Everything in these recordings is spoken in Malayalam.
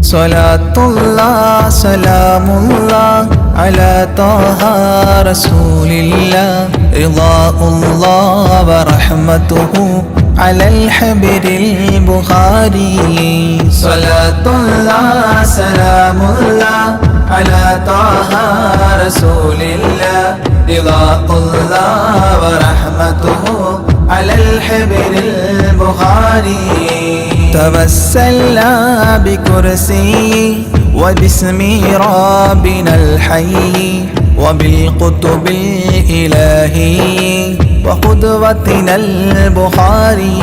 സ്വലാത്തുല്ലാഹ് സലാമുല്ലാഹ് അലാ ത്വാഹ റസൂലില്ലാഹ് റിളാഉല്ലാഹ് വറഹ്മതുഹു അലൽ ഹബീബിൽ ബുഖാരി. സ്വലാത്തുല്ലാഹ് സലാമുല്ലാഹ് അലാ ത്വാഹ റസൂലില്ലാഹ് റിളാഉല്ലാഹ് വറഹ്മതുഹു അലൽ ഹബീബിൽ Bukhari. توسلنا بكرسي وباسم ربنا الحي وبالقطب الإلهي وقدوتنا البخاري.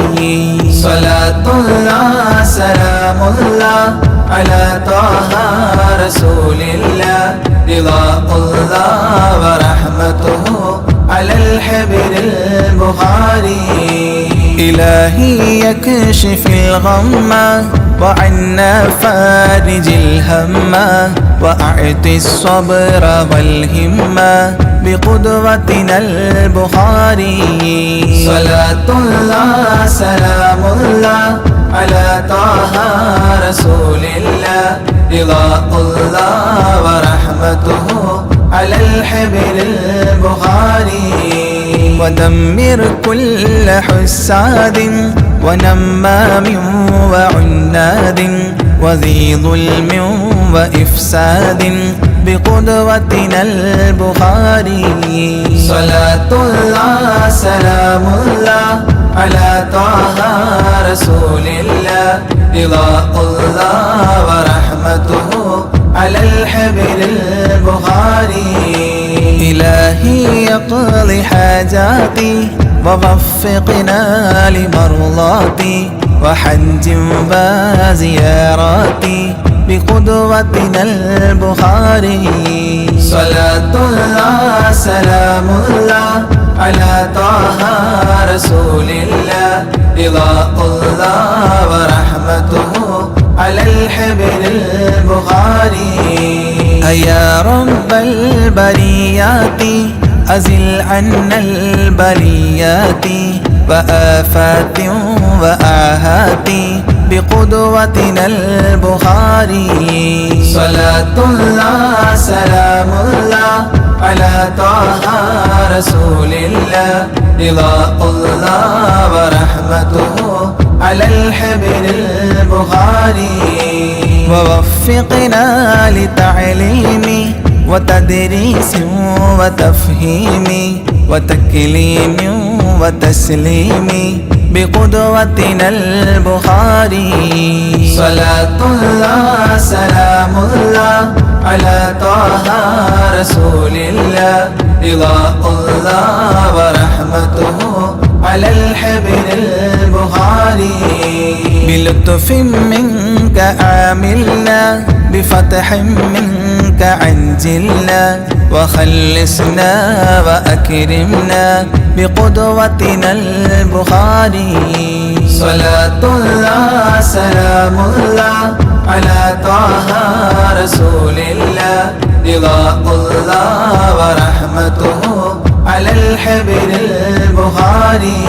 صلاة الله سلام الله على طه رسول الله رضاء الله ورحمته على الحبر البخاري. إلهي يكشف الغم وعنا فارج الهم وأعطي الصبر والهمة بقدوتنا البخاري. صلاة الله سلام الله على طه رسول الله رضاء الله ورحمته على الحبر البخاري. ودمر كل حساد ونمام وعناد وذي ظلم وإفساد بقدوتنا البخاري. صلاة الله سلام الله على طه رسول الله رضاء الله ورحمته على الحبر البخاري. إلهي يقضي حاجاتي ووفقنا لمرضاتي وحج وزياراتي بقدوتنا البخاري. صلاة الله سلام الله على طه رسول الله رضاء الله ورحمته على الحبر البخاري. يا رب البريات أزل عنا البليات وآفات وآهات بقدوتنا البخاري. صلاة الله سلام الله على طه رسول الله رضاء الله ورحمته على الحبر البخاري. ووفقنا لتعليم وتدريس وتفهيم وتكليم وتسليم بقدوتنا البخاري. صلاة الله سلام الله على طه رسول الله رضاء الله ورحمته على الحبر البخاري. بلطف منك عاملنا بفتح منك عجلنا وخلصنا وأكرمنا بقدوتنا البخاري. صلاة الله سلام الله على طه رسول الله رضاء الله ورحمته على الحبر البخاري.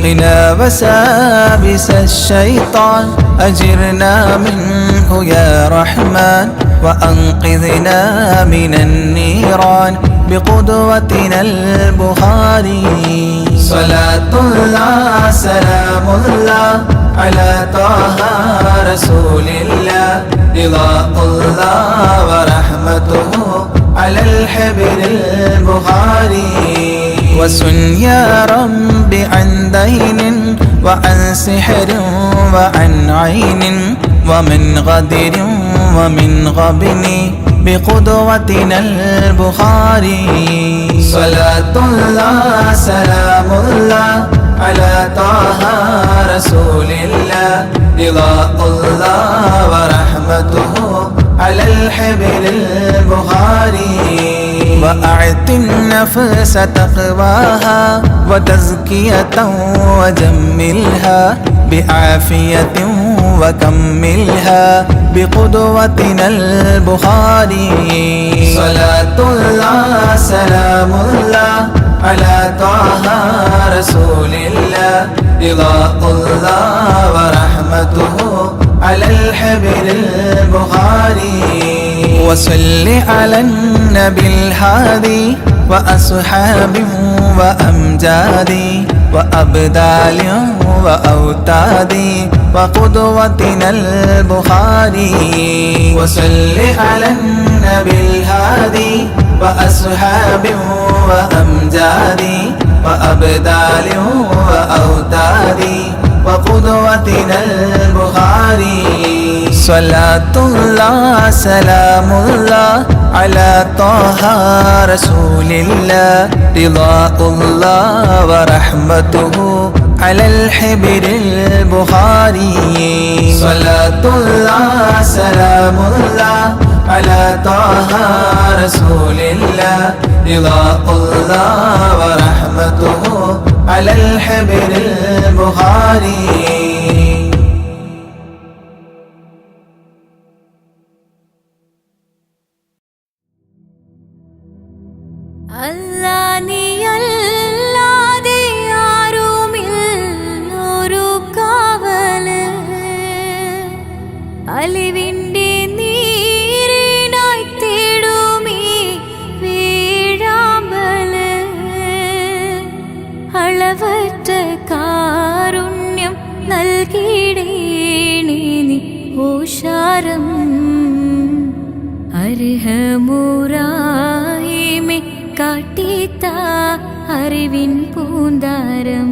قنا وسابس الشيطان أجرنا منه يا رحمن وأنقذنا من النيران بقدوتنا البخاري. صلاة الله سلام الله على طه رسول الله رضاء الله ورحمته على الحبر البخاري. وسن يا رب عن دين وعن سحر وعن عين ومن غدر ومن غبن بقدوتنا البخاري. صلاة الله سلام الله على طه رسول الله رضاء الله ورحمته على الحبر البخاري. وأعط النفس تقواها وتزكية وجملها بعافية وكملها بقدوتنا البخاري. صلاة الله سلام الله على طه رسول الله رضاء الله ورحمته على الحبر الحبر البخاري وصل على النبي الهادي وأصحاب وأمجاد وأبدال وأوتاد وقدوتنا البخاري وصل على النبي الهادي وأصحاب وأمجاد وأبدال وأوتاد وقدوتنا البخاري صلاة الله سلام الله على طه رسول الله رضاء الله ورحمته على الحبر البخاري صلاة الله سلام الله على طه رسول الله رضاء الله ورحمته على الحبر البخاري Allah niyallade aarumill kavalu alivinde neerinai thedumi veerambalu alavatra karunyam nalgidene ni osharam arhamurahime കാട്ടിത്താ അറിവിൻ പൂന്താരം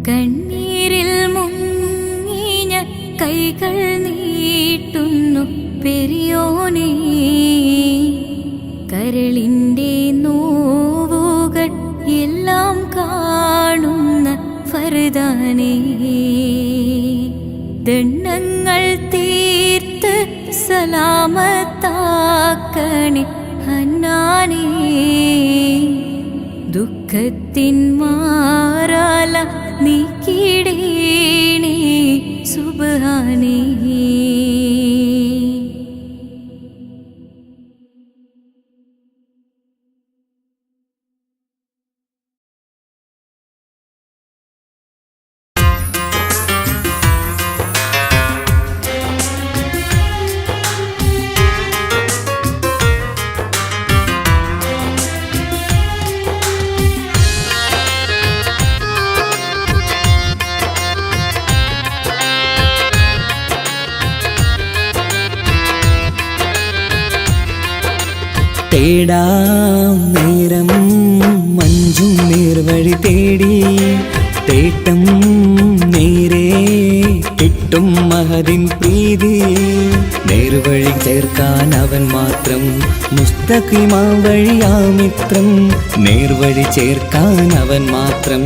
കണ്ണീരിൽ മുങ്ങിഞ്ഞ കൈകൾ നീട്ടുന്നു പെരിയോനേ കരളിൻ്റെ നോവുകൾ എല്ലാം കാണുന്ന ഫർദാനേ ദണ്ണങ്ങൾ തീർത്ത് സലാമത്താക്കണേ ഹന്നാനേ ദുഃഖത്തിൻ മാറാല നീക്കിടേണേ സുബ്ഹാനേ തേടാം നേരം മഞ്ചും നേർവഴി തേടി തേട്ടം നേരെ കിട്ടും മഹദിൻ പ്രീതി നേർവഴി ചേർക്കാൻ അവൻ മാത്രം മുസ്തഖിമാ വഴിയാ മിത്രം നേർവഴി ചേർക്കാൻ അവൻ മാത്രം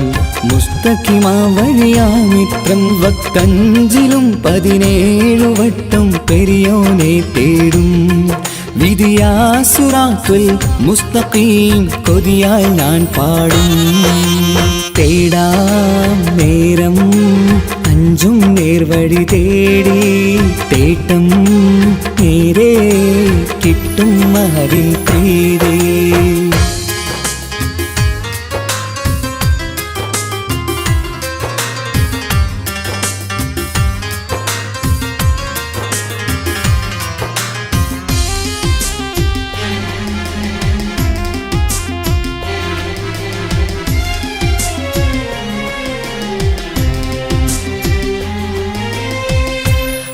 മുസ്തഖിമാ വഴിയാ മിത്രം വക്കഞ്ചിലും 17 വട്ടം പെരിയോനെ തേടും വിധിയാ സിറാത്തുൽ മുസ്തഖീം കൊതിയായി ഞാൻ പാടും തേടാം നേരം അഞ്ചും നേർവഴി തേടി തേട്ടം നേരെ കിട്ടും മഹദിൻ പ്രീതി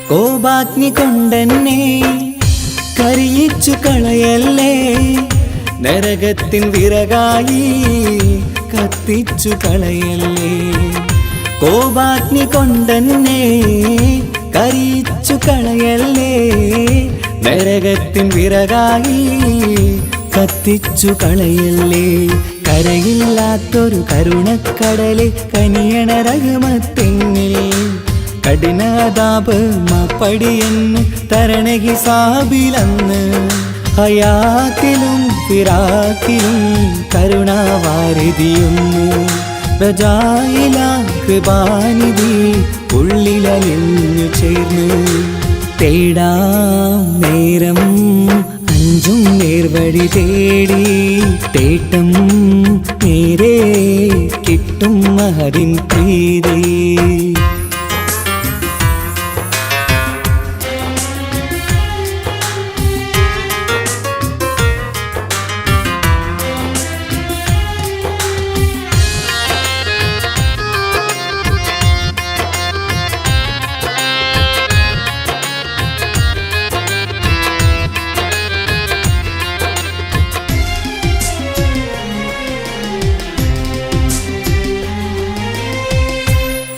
കോപാഗ്നി കൊണ്ടെന്നെ കരിയിച്ചു കളയല്ലേ നരകത്തിൻ വിറകായി കത്തിച്ചു കളയല്ലേ കോപാഗ്നി കൊണ്ടെന്നെ കരിയിച്ചു കളയല്ലേ നരകത്തിൻ വിറകായി കത്തിച്ചു കളയല്ലേ കരയില്ലാത്തൊരു കരുണക്കടലെ കനിയണ റഹ്മത്തിന്നിൽ കഠിനാതാപ് മാപ്പടിയെന്ന് തരണ ഹിസാബിലന്ന് ഹയാത്തിലും ഫിറാക്കിലും കരുണാവാരിതിയൊന്നു പ്രജായില കൃപാനിധി ഉള്ളിലലിഞ്ഞു ചേർന്ന് തേടാം നേരം അഞ്ചും നേർവഴി തേടി തേട്ടം നേരെ കിട്ടും മഹദിൻ പ്രീതി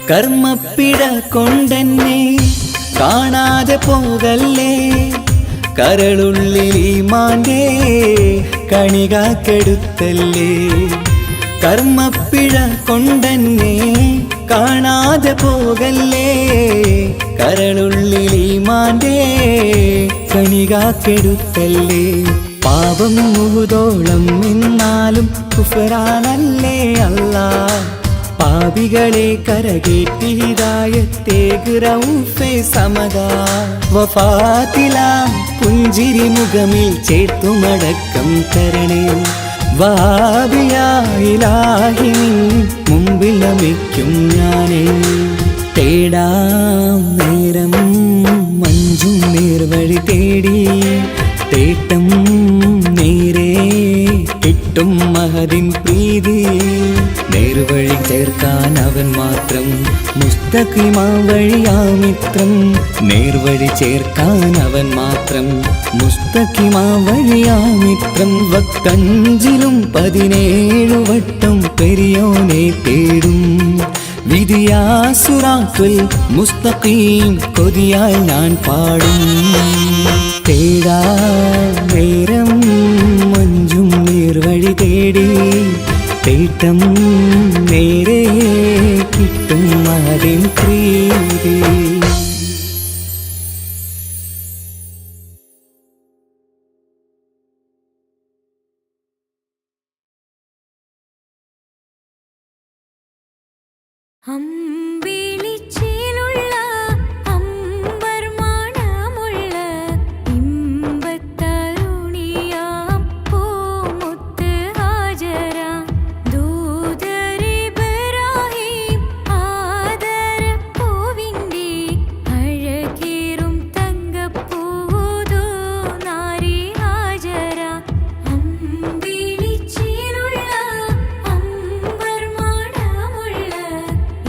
കർമ്മപ്പിഴ കൊണ്ടെന്നെ കാണാതെ പോകല്ലേ, കരളുള്ളിൽ ഈമാന്റെ കണികാക്കെടുത്തല്ലേ. കർമ്മപ്പിഴ കൊണ്ടെന്നെ കാണാതെ പോകല്ലേ, കരളുള്ളിൽ ഈമാന്റെ കണികാക്കെടുത്തല്ലേ. പാപം മുഹുദോളം എന്നാലും കുഫറാനല്ലേ അല്ലാ, പാപികളെ കരകേറ്റി ഹിദായത്തേക് റഊഫേ സമദാ. വഫാത്തില പുഞ്ചിരി മുഖമിൽ ചേർത്തുമടക്കം തരണേ, വഹാബിയായിലാഹി മുമ്പിൽ നമിക്കും ഞാനേ. തേടാം നേരം മഞ്ചും നേർവഴി തേടി, തേട്ടം നേരെ കിട്ടും മഹദിൻ പ്രീതി. നേർവഴി ചേർക്കാൻ അവൻ മാത്രം, മുസ്തഖിമാ വഴിയാ മിത്രം. നേർവഴി ചേർക്കാൻ അവൻ മാത്രം, മുസ്തഖിമാ വഴിയാ മിത്രം. വക്കഞ്ചിലും 17 വട്ടം പെരിയോനെ തേടും, വിധിയാ സിറാത്തുൽ മുസ്തഖീം കൊതിയാൽ ഞാൻ പാടും. തേടാ നേരം മഞ്ചും നേർവഴി തേടി, തേട്ടം നേരെ കിട്ടും മഹദിൻ പ്രീതി. അമ്പിളിച്ചേലുള്ള അമ്പർ മണമുള്ള ഇമ്പത്തരുണിയാം പൂമുത്ത് ഹാജര. ദൂതരിബ്രാഹിം ആദരപ്പൂവിൻ്റെ അഴകേറും തങ്കപ്പൂതൂ നാരി ഹാജര. അമ്പിളിച്ചേലുള്ള അമ്പർ മണമുള്ള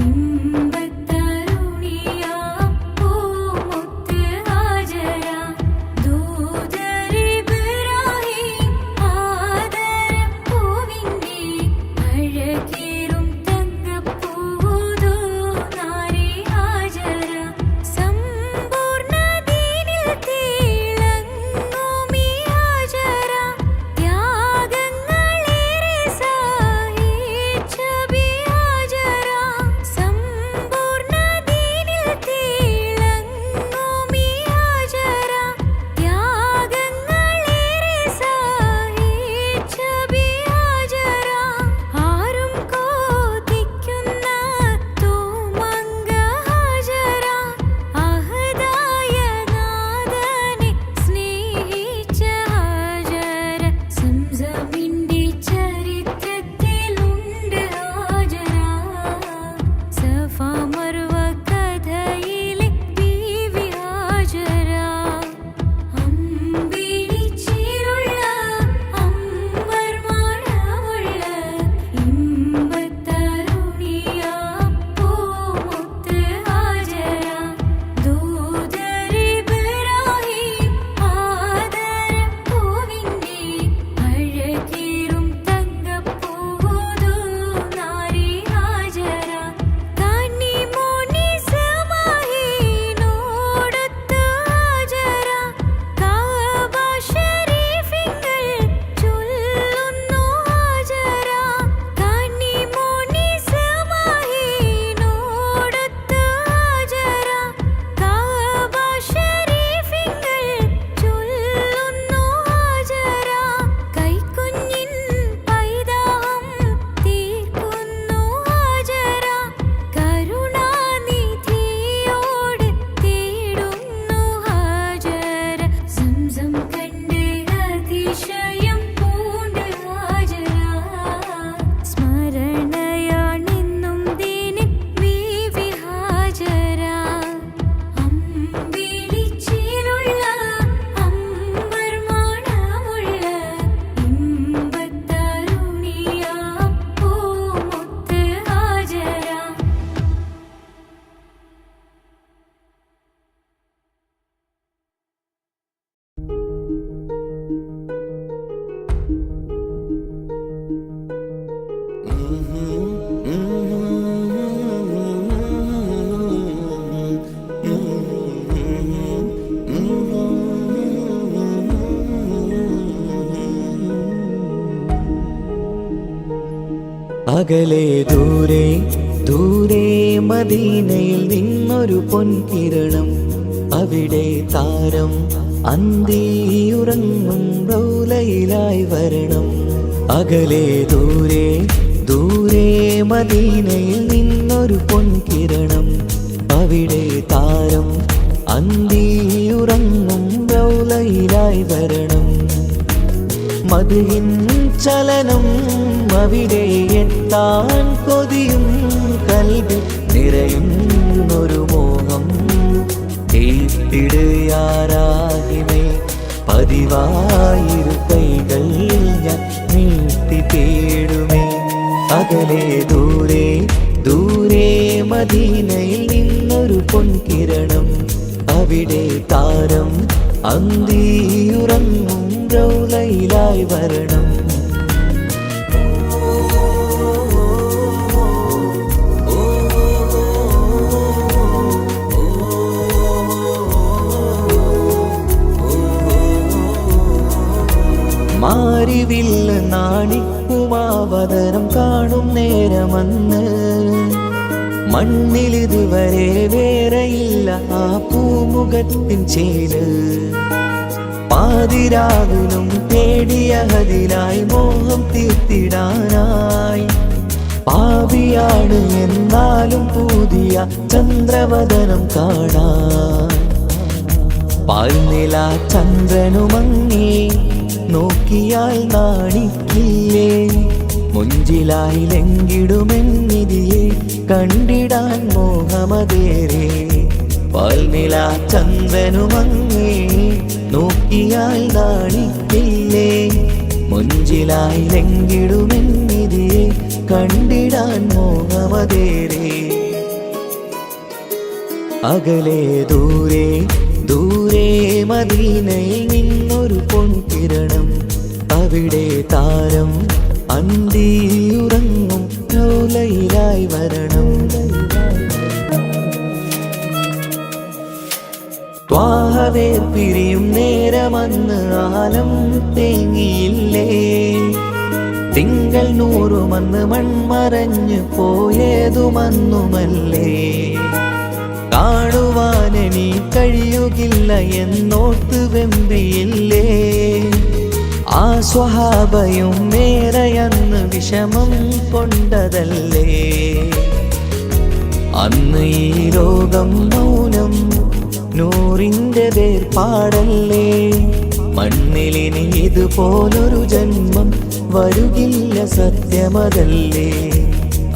ഇമ്പത്തരുണിയാം പൂമുത്ത് ഹാജര. ദൂതരിബ്രാഹിം ആദരപ്പൂവിൻ്റെ അഴകേറും തങ്കപ്പൂതൂ നാരി ഹാജര. സമ്പൂർണ്ണ ദീനിൽ തിളങ്ങുമീ ഹാജര. ത്യാഗങ്ങളേറെ സഹിച്ച ബി ഹാജര. സമ്പൂർണ്ണ ദീനിൽ തിളങ്ങുമീ ഹാജര. ത്യാഗങ്ങളേറെ സഹിച്ച ബി ഹാജര. ആരും കൊതിക്കുന്ന തൂമങ്ക ഹാജര. അഹദായ നാഥനെ സ്നേഹിച്ച ഹാജര. സംസമിന്റെ ചരിത്രത്തിലുണ്ട് ഹാജര. സഫാ മർവ കഥയിലെ ബീവി ഹാജര. അമ്പിളിച്ചേലുള്ള അമ്പർ മണമുള്ള ഇമ്പത്തരുണിയാം പൂമുത്ത് ഹാജര. ദൂതരിബ്രാഹിം ആദരപ്പൂവിൻ്റെ അഴകേറും തങ്കപ്പൂതൂ നാരി ഹാജര. കന്നിമോനി സമാഹിനോടൊത്ത് ഹാജര. കഅബ ശരീഫിങ്കൽ ചൊല്ലുന്നു ഹാജര. കന്നിമോനി സമാഹിനോടൊത്ത് ഹാജര. കഅബ ശരീഫിങ്കൽ ചൊല്ലുന്നു ഹാജര. കൈക്കുഞ്ഞിൻ പൈതാഹം തീർക്കുന്നു ഹാജര. കരുണാനിധിയോട് തേടുന്നു ഹാജര. സംസം കണ്ട് അതിശയം പൂണ്ട് ഹാജര. സ്മരണയാണെന്നും ദീനിൻ ബീവി ഹാജര. അമ്പിളിച്ചേലുള്ള അമ്പർ മണമുള്ള ഇമ്പത്തരുണിയാം പൂമുത്ത് ഹാജര. അകലെ ദൂരെ ദൂരെ മദീനയിൽ നിന്നൊരു പൊൻകിരണം, അവിടെ താരം അന്തിയുറങ്ങും റൗലയിലായി വരണം. അകലെ ദൂരെ ദൂരെ മദീനയിൽ നിന്നൊരു പൊൻകിരണം, അവിടെ താരം അന്തിയുറങ്ങും റൗലയിലായി വരണം. മദ്ഹിൻ ചലനം അവിടെ എത്താൻ കൊതിയും കൽബിൽ നിറയുന്നൊരു മോഹം. കേട്ടിടുയാരാഹിമേ പതിവായിരു കൈകൾ ഞാൻ നീട്ടി തേടുമേ. അകലെ ദൂരെ ദൂരെ മദീനയിൽ നിന്നൊരു പൊൻകിരണം, അവിടെ താരം അന്തിയുറങ്ങും റൗലയിലായി വരണം. മാരിവില്ല നാണിക്കുമാവതരം കാണും നേരമന്ന്, മണ്ണിലിതുവരെ വേറെയില്ല ആ പൂമുഖത്തിൻ ചേല്. പാതിരാവിലും തേടിയ ഹദിലായി മോഹം തീർത്തിടാനായി, പാപിയാണ് എന്നാലും പുതിയ ചന്ദ്രവദനം കാണാൻ. പാൽനില ചന്ദ്രനുമങ്ങി നോക്കിയാൽ നാണിക്കില്ലേ, മുഞ്ചിലായി ലംഘിടുമെന്നിതിയെ കണ്ടിടാൻ മോഹമതേറെ. പാൽനില ചന്ദ്രനുമങ്ങി നോക്കിയാൽ നാണിക്കില്ലേ, മുഞ്ചിലായി ലംഘിടുമെന്നിതിയെ കണ്ടിടാൻ മോഹമതേറെ. അകലെ ദൂരെ ദൂരെ മദീനയിൽ നിന്നൊരു പൊൻകിരണം, അവിടെ താരം അന്തിയുറങ്ങും റൗലയിലായി വരണം. ത്വാഹവേ പിരിയും നേരമന്ന് ആലം തേങ്ങിയില്ലേ, തിങ്കൾ നൂറുമന്ന് മൺമറഞ്ഞു പോയതുമന്നുമല്ലേ. കാണുവാനെനി കഴിയുകില്ല എന്നോർത്ത് വെമ്പിയില്ലേ, ആ സ്വഹാബയും മേറയന്ന് വിഷമം കൊണ്ടതല്ലേ. അന്ന് ഈ ലോകം മൗനം നൂറിൻ്റെ വേർപാടല്ലേ, മണ്ണിലിനി ഇതുപോലൊരു ജന്മം വരുകില്ല സത്യമതല്ലേ.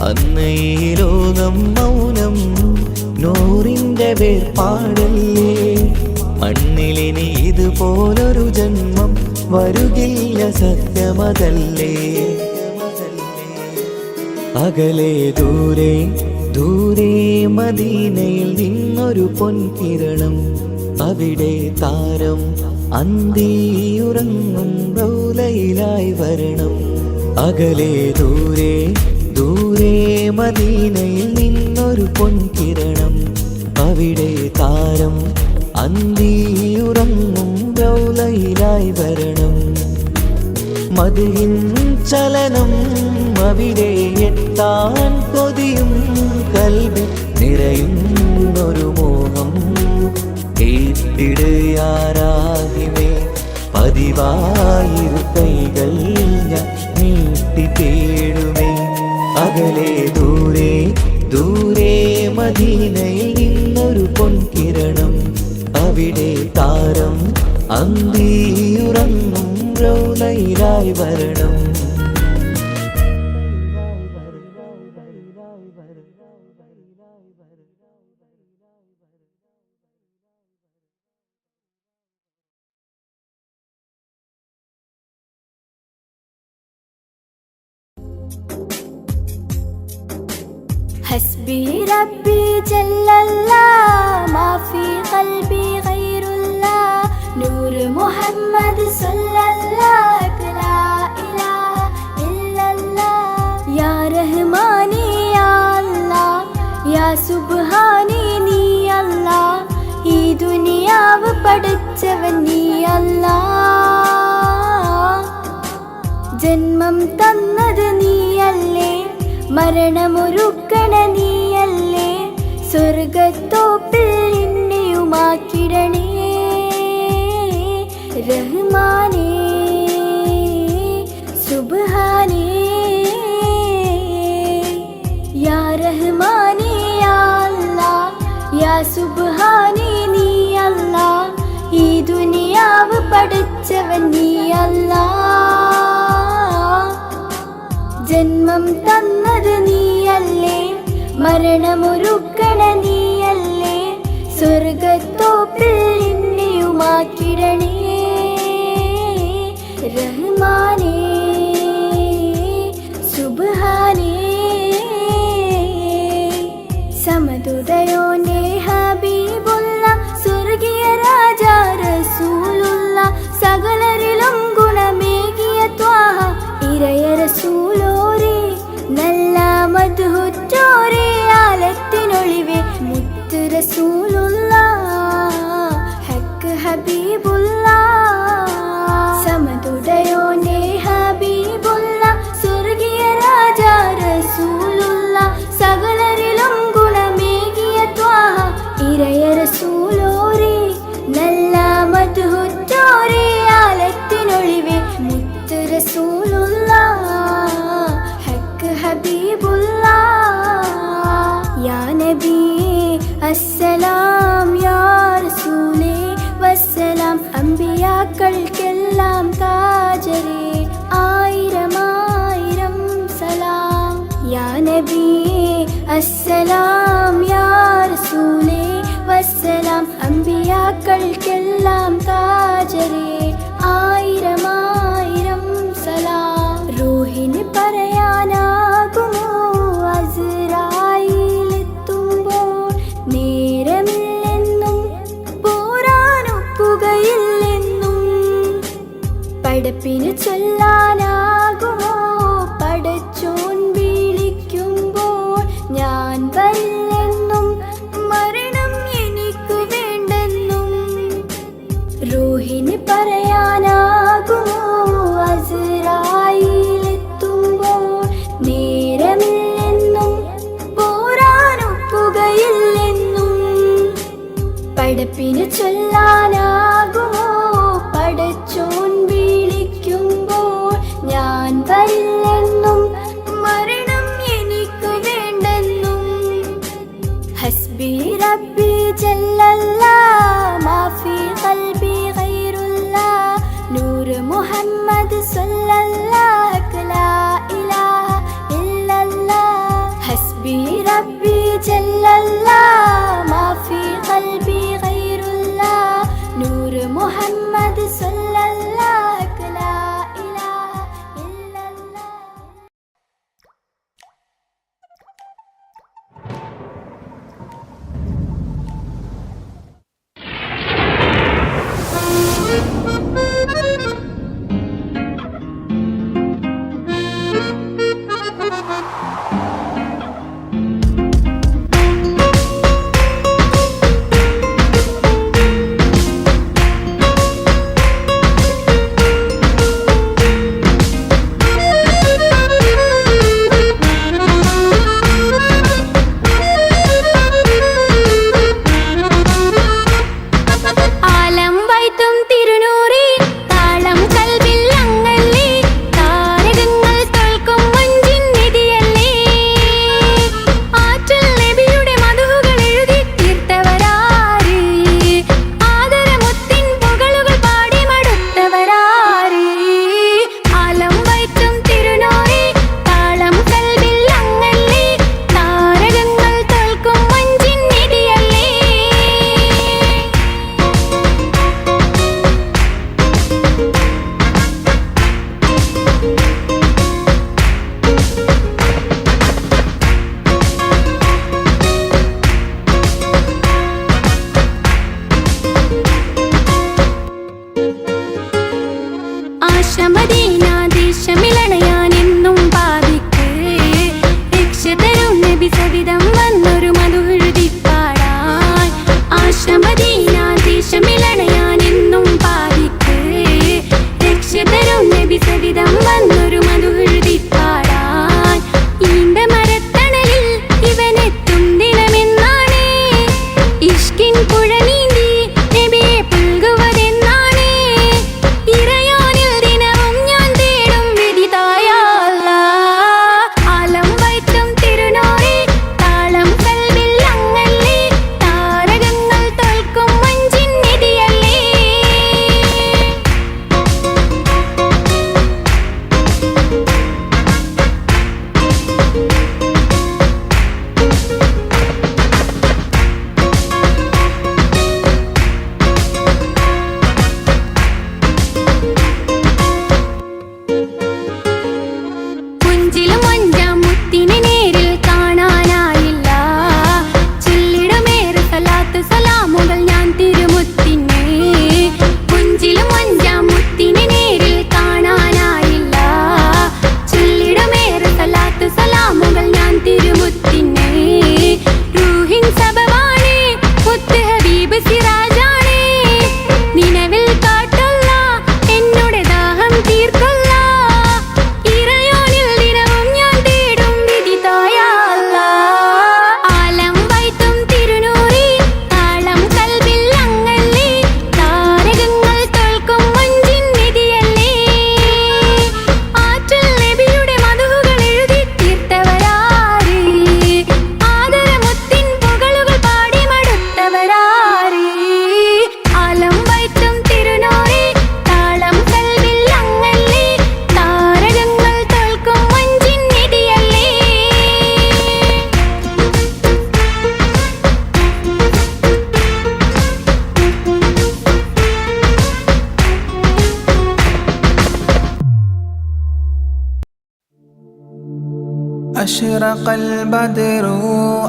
അന്ന് ഈ ലോകം മൗനം നൂറിൻ്റെ വേർപാടല്ലേ, മണ്ണിലിനി ഇതുപോലൊരു ജന്മം വരുകില്ല സത്യമതല്ലേ. അകലെ ദൂരെ ദൂരെ മദീനയിൽ നിന്നൊരു പൊൻകിരണം, അവിടെ താരം അന്തിയുറങ്ങും റൗലയിലായി വരണം. അകലെ ദൂരെ ദൂരെ മദീനയിൽ നിന്നൊരു പൊൻകിരണം, അവിടെ താരം അന്തിയുറങ്ങും റൗലയിലായി വരണം. മദ്ഹിൻ ചലനം അവിടെ എത്താൻ കൊതിയും കൽബിൽ നിറയുന്നൊരു മോഹം. കേട്ടിടുയാരാഹിമേ പതിവായിരു കൈകൾ ഞാൻ നീട്ടി തേടുമേ. അകലെ ദൂരെ ദൂരെ മദീനയിൽ നിന്നൊരു പൊൻകിരണം, അവിടെ താരം അന്തിയുറങ്ങും റൗലയിലായി വരണം. حسبي ربي جل الله ما في قلبي غير الله نور محمد صلى الله لا إله إلا الله يا رحماني يا الله يا سبحاني നീ അല്ലാ ഈ ദുനിയാവ് പഠിച്ചവൻ നീ അല്ലാ ജന്മം തന്നത് നീയല്ലേ മരണമൊരുക്കണ നീയല്ലേ സ്വർഗത്തോപ്പിൽ എന്നെയുമാക്കിടണേ റഹ്മാനേ സുബ്ഹാനേ യാ റഹ്മാനേ യാ അല്ലാഹ് യാ സുബ്ഹാനേ നീ അല്ലാഹ് ഈ ദുനിയാവ് പഠിച്ചവൻ നീ അല്ലാഹ് ജന്മം തന്നത് നീയല്ലേ മരണമൊരുക്കണ നീയല്ലേ സ്വർഗത്തോപ്പിൽ എന്നെയുമാക്കിടണേ റഹ്മാനേ സുബ്ഹാനേ സമതുദയോനെ ഹബീബുള്ള സ്വർഗീയ രാജാ റസൂലുള്ള സകലരിലും ഗുണമേകിയ ത്വാഹ ഇരയ റസൂലോരേ നല്ല മദ്ഹുറ്റോരേ ആലത്തിനൊളിവേ മുത്ത് റസൂലുള്ള ഹക്ക് ഹബീബുള്ള സമതുദയോനെ ഹബീബുള്ള സ്വർഗീയ രാജാ റസൂലുള്ള സകലരിലും ഗുണമേകിയ ത്വാഹ ഇരയ റസൂലോരേ നല്ല മദ്ഹുറ്റോരേ ആലത്തിനൊളിവേ മുത്ത് റസൂലുള്ള ഹക്ക് ഹബീബുള്ള യാ നബിയേ അസ്സലാം യാ റസൂലേ വസ്സലാം അമ്പിയാക്കൾക്കെല്ലാം താജരേ ആയിരം ആയിരം സലാം യാ നബിയേ അസ്സലാം യാ റസൂലേ വസ്സലാം അമ്പിയാക്കൾക്കെല്ലാം താജരേ ആയിരം ആയിരം സലാം റൂഹിന് പറയാനാകുമോ അസ്റായീലെത്തുമ്പോൾ നേരമില്ലെന്നും പോരാനൊക്കുകയില്ലെന്നും പടപ്പിന് ചൊല്ലാനാകുമോ പടച്ചോൻ വിളിക്കുമ്പോൾ ഞാൻ വരില്ലെന്നും മരണം എനിക്ക് വേണ്ടെന്നും റൂഹിന് പറയാനാകുമോ അസ്റായീലെത്തുമ്പോൾ നേരമില്ലെന്നും പോരാനൊക്കുകയില്ലെന്നും പടപ്പിന് ചൊല്ലാനാകുമോ പടച്ചോൻ വിളിക്കുമ്പോൾ ഞാൻ വരില്ലെന്നും മരണം എനിക്ക് വേണ്ടെന്നും ഹസ്ബി റബ്ബി ജല്ലല്ലാഹ് മാഫി ഖൽബി ഗൈറുല്ലാഹ് നൂർ മുഹമ്മദ് സല്ലല്ലാഹു ലാ ഇലാഹ ഇല്ലല്ലാഹ് ഹസ്ബി റബ്ബി ജല്ലല്ലാഹ് മാഫി ഖൽബി ഗൈറുല്ലാഹ് നൂർ أشرق البدر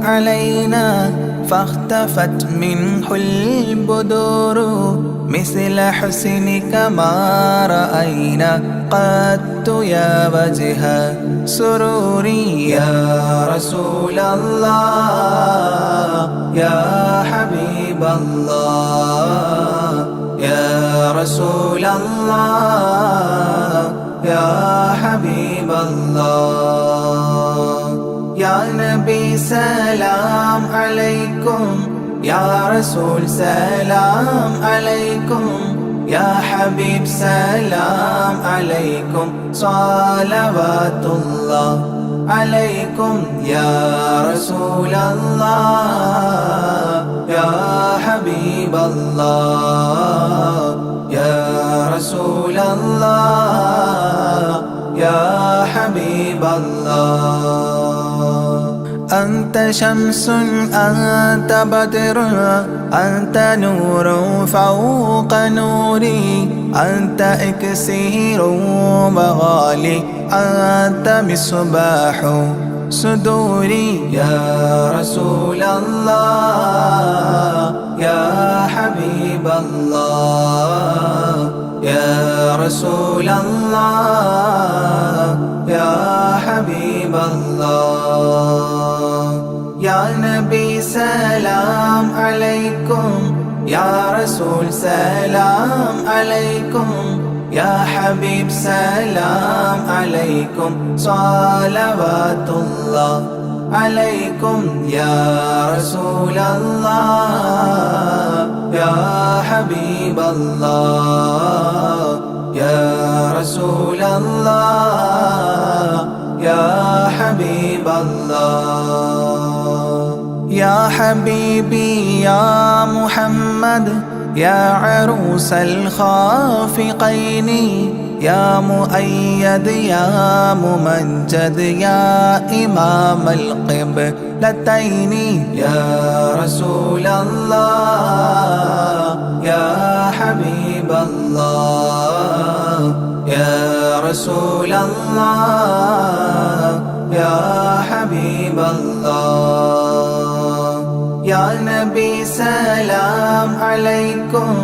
علينا فاختفت منه البدور مثل حسنك ما رأينا قط يا وجه سروري يا رسول الله يا حبيب الله يا رسول الله يا حبيب الله يا نبي سلام عليكم يا رسول سلام عليكم يا حبيب سلام عليكم صلوات الله عليكم يا رسول الله يا حبيب الله يا رسول الله يا حبيب الله أنت شمس أنت بدر أنت نور فوق نوري أنت إكسير وغالي أنت مصباح صدوري يا رسول الله يا حبيب الله يا رسول الله يا حبيب الله يا نبي سلام عليكم يا رسول سلام عليكم يا حبيب سلام عليكم صلوات الله عليكم يا رسول الله يا حبيب الله يا رسول الله يا حبيب الله يا حبيبي يا محمد يا عروس الخافقين يا مؤيد يا ممجد يا إمام القبلتين يا رسول الله يا حبيب الله يا رسول الله يا حبيب الله يا نبي سلام عليكم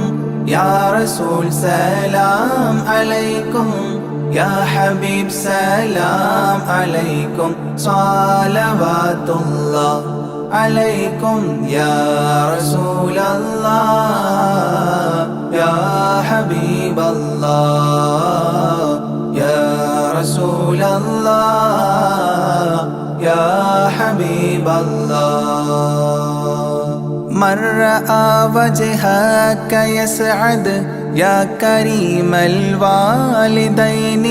يا رسول سلام عليكم يا حبيب سلام عليكم صلوات الله عليكم يا رسول الله يا حبيب الله يا رسول الله يا حبيب الله من رأى وجهك يسعد يا كريم الوالدين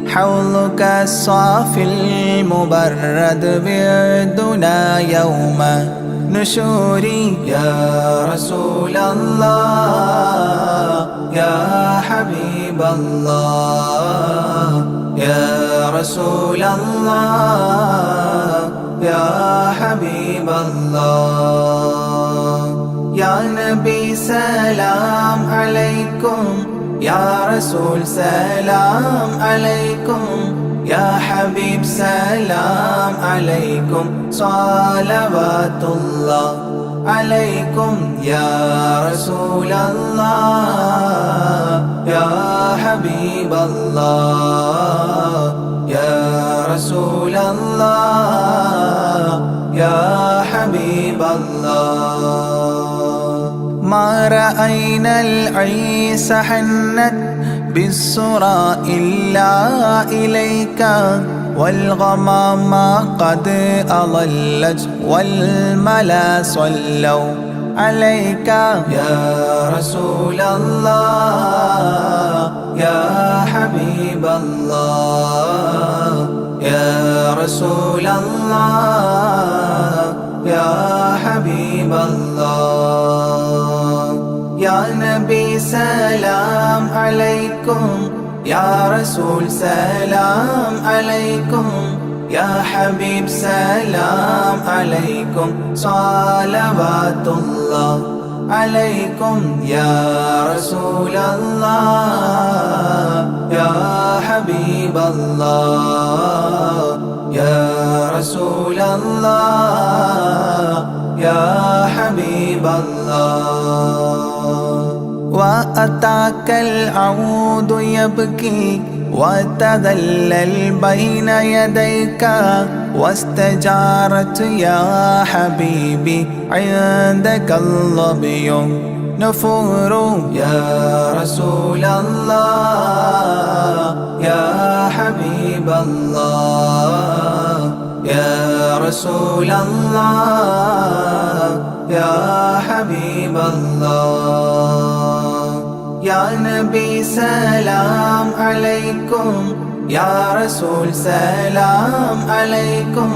حوضك الصافي المبرد بعدنا يوم نشوري يا رسول الله يا حبيب الله يا رسول الله يا حبيب الله يا نبي سلام عليكم يا رسول سلام عليكم يا حبيب سلام عليكم صلوات الله عليكم يا رسول الله يا حبيب الله يا رسول الله يا حبيب الله ما رأينا العيس حنت بالسرى إلا إليك والغمام قد أضلت والملا صلوا عليك يا رسول الله يا حبيب الله يا رسول الله يا حبيب الله يا نبي سلام عليكم يا رسول سلام عليكم يا حبيب سلام عليكم صلوات الله عليكم يا رسول الله يا حبيب الله يا رسول الله يا حبيب الله. وأتاك العود يبكي وتذلل بين يديك واستجارت يا حبيبي عندك الظبي نفور. يا رسول الله يا حبيب الله يا رسول الله يا حبيب الله. يا نبي سلام عليكم يا رسول سلام عليكم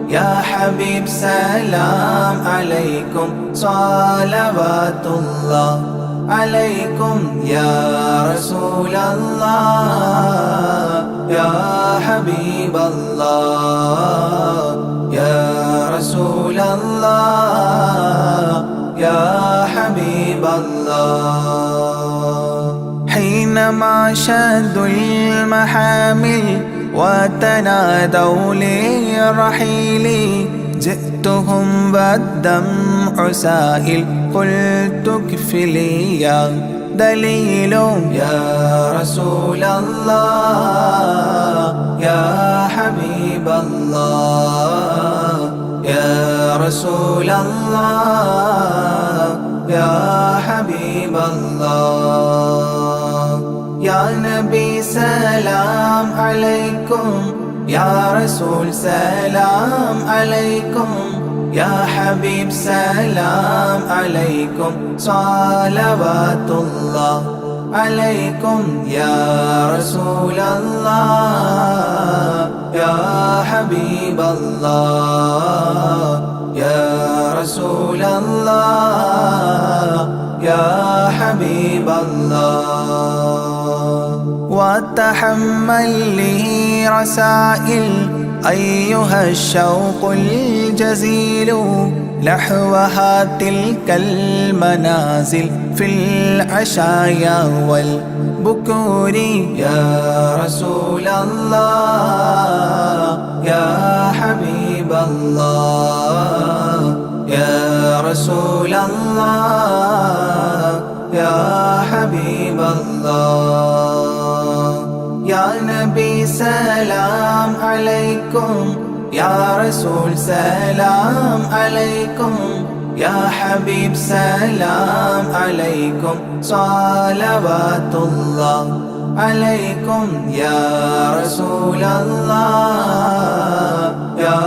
يا حبيب سلام عليكم صلوات الله عليكم. يا رسول الله يا حبيب الله يا رسول الله يا حبيب الله. حينما شدوا المحامل وتنادوا للرحيل جئتهم والدمع سائل قلت اكفلي يا دليل. يا رسول الله يا حبيب الله يا رسول الله يا حبيب الله. يا نبي سلام عليكم يا رسول سلام عليكم يا حبيب سلام عليكم صلوات الله عليكم. يا رسول الله يا حبيب الله يا رسول الله يا حبيب الله. وتحمل لي رسائل أيها الشوق الجزيل نحوها تلك المنازل في العشايا والبكور. يا رسول الله يا حبيب الله يا رسول الله يا حبيب الله. يا نبي سلام عليكم يا رسول سلام عليكم يا حبيب سلام عليكم صلوات الله عليكم. يا رسول الله يا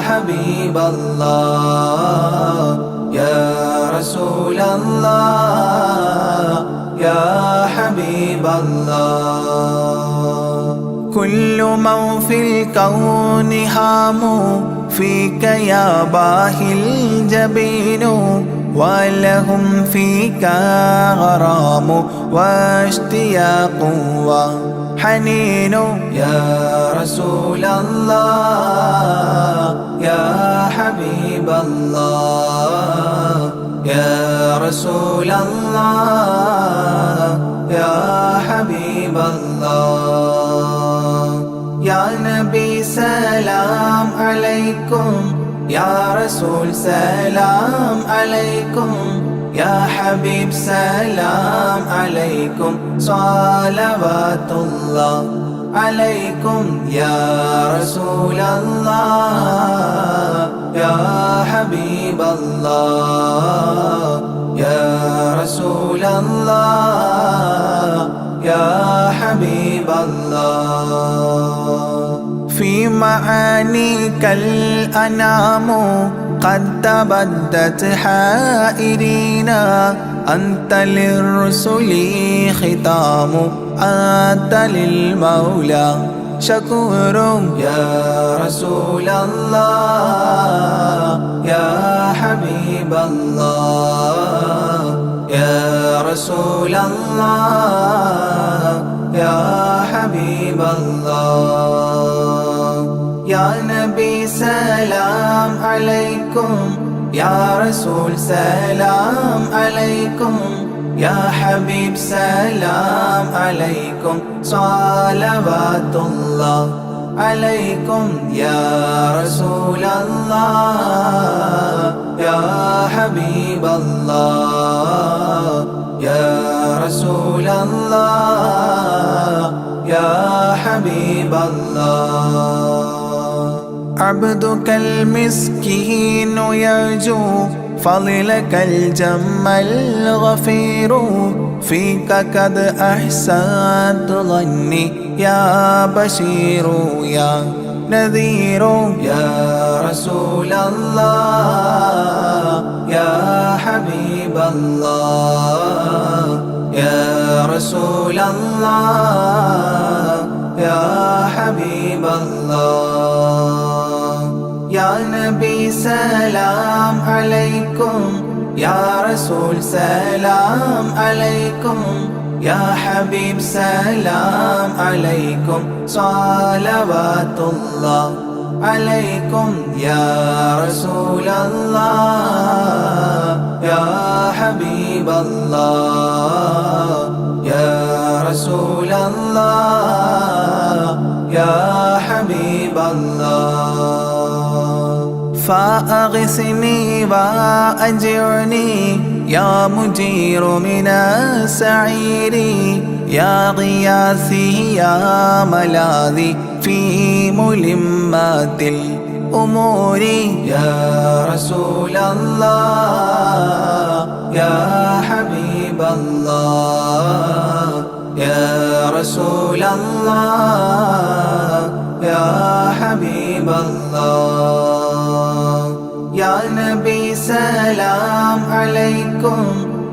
حبيب الله يا رسول الله يا حبيب الله. كل من في الكون هام فيك يا باهي الجبين ولهم فيك غرام واشتياق وحنين. يا رسول الله يا حبيب الله يا رسول الله يا حبيب الله. يا نبي سلام عليكم يا رسول سلام عليكم يا حبيب سلام عليكم صلوات الله عليكم. يا رسول الله يا حبيب الله يا رسول الله يا حبيب الله. في معانيك الأنام قد تبدت حائرين أنت للرسل ختام أنت للمولى شكور. يا رسول الله يا حبيب الله يا رسول الله يا حبيب الله. يا نبي سلام عليكم يا رسول سلام عليكم يا حبيب سلام عليكم صلوات الله عليكم يا رسول الله يا حبيب الله يا رسول الله يا حبيب الله عبدك المسكين يرجو فضلك الجم الغفير فيك قد أحسنت ظني يا بشير يا نذير يا رسول الله يا حبيب الله يا رسول الله يا حبيب الله يا نبي سلام عليكم يا رسول سلام عليكم يا حبيب سلام عليكم صلوات الله عليكم يا رسول الله يا حبيب الله يا رسول الله يا حبيب الله فأغثني وأجرني يا مجير من السعير يا غياثي يا ملاذي في ملمات الأمور يا رسول الله يا حبيب الله يا رسول الله يا حبيب الله يا نبي سلام عليكم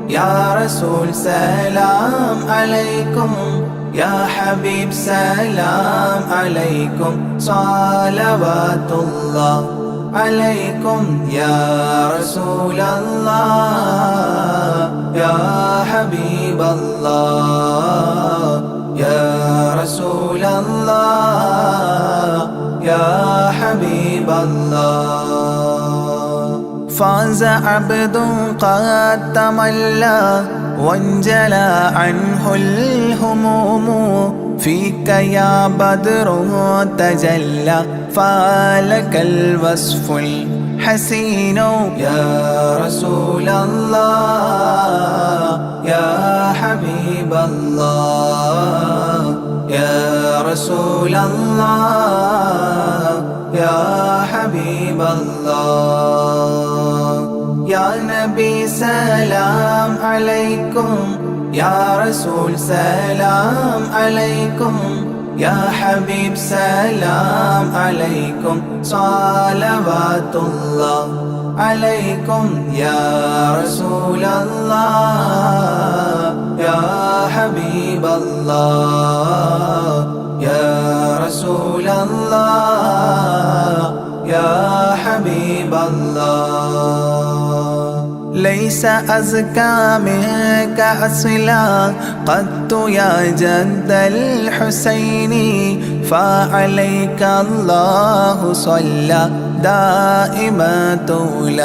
يا رسول سلام عليكم يا حبيب سلام عليكم صلوات الله عليكم يا رسول الله يا حبيب الله يا رسول الله يا حبيب الله فاز عبد قد تملى وانجلى عنه الهموم فيك يا بدر تجلى فلك الوصف الحسين يا رسول الله يا حبيب الله يا رسول الله يا حبيب الله يا نبي سلام عليكم يا رسول سلام عليكم يا حبيب سلام عليكم صلوات الله عليكم يا رسول الله يا حبيب الله يا رسول الله يا حبيب الله ليس أزكى منك أصلا قدت يا جد الحسين فعليك الله صلى دائما طول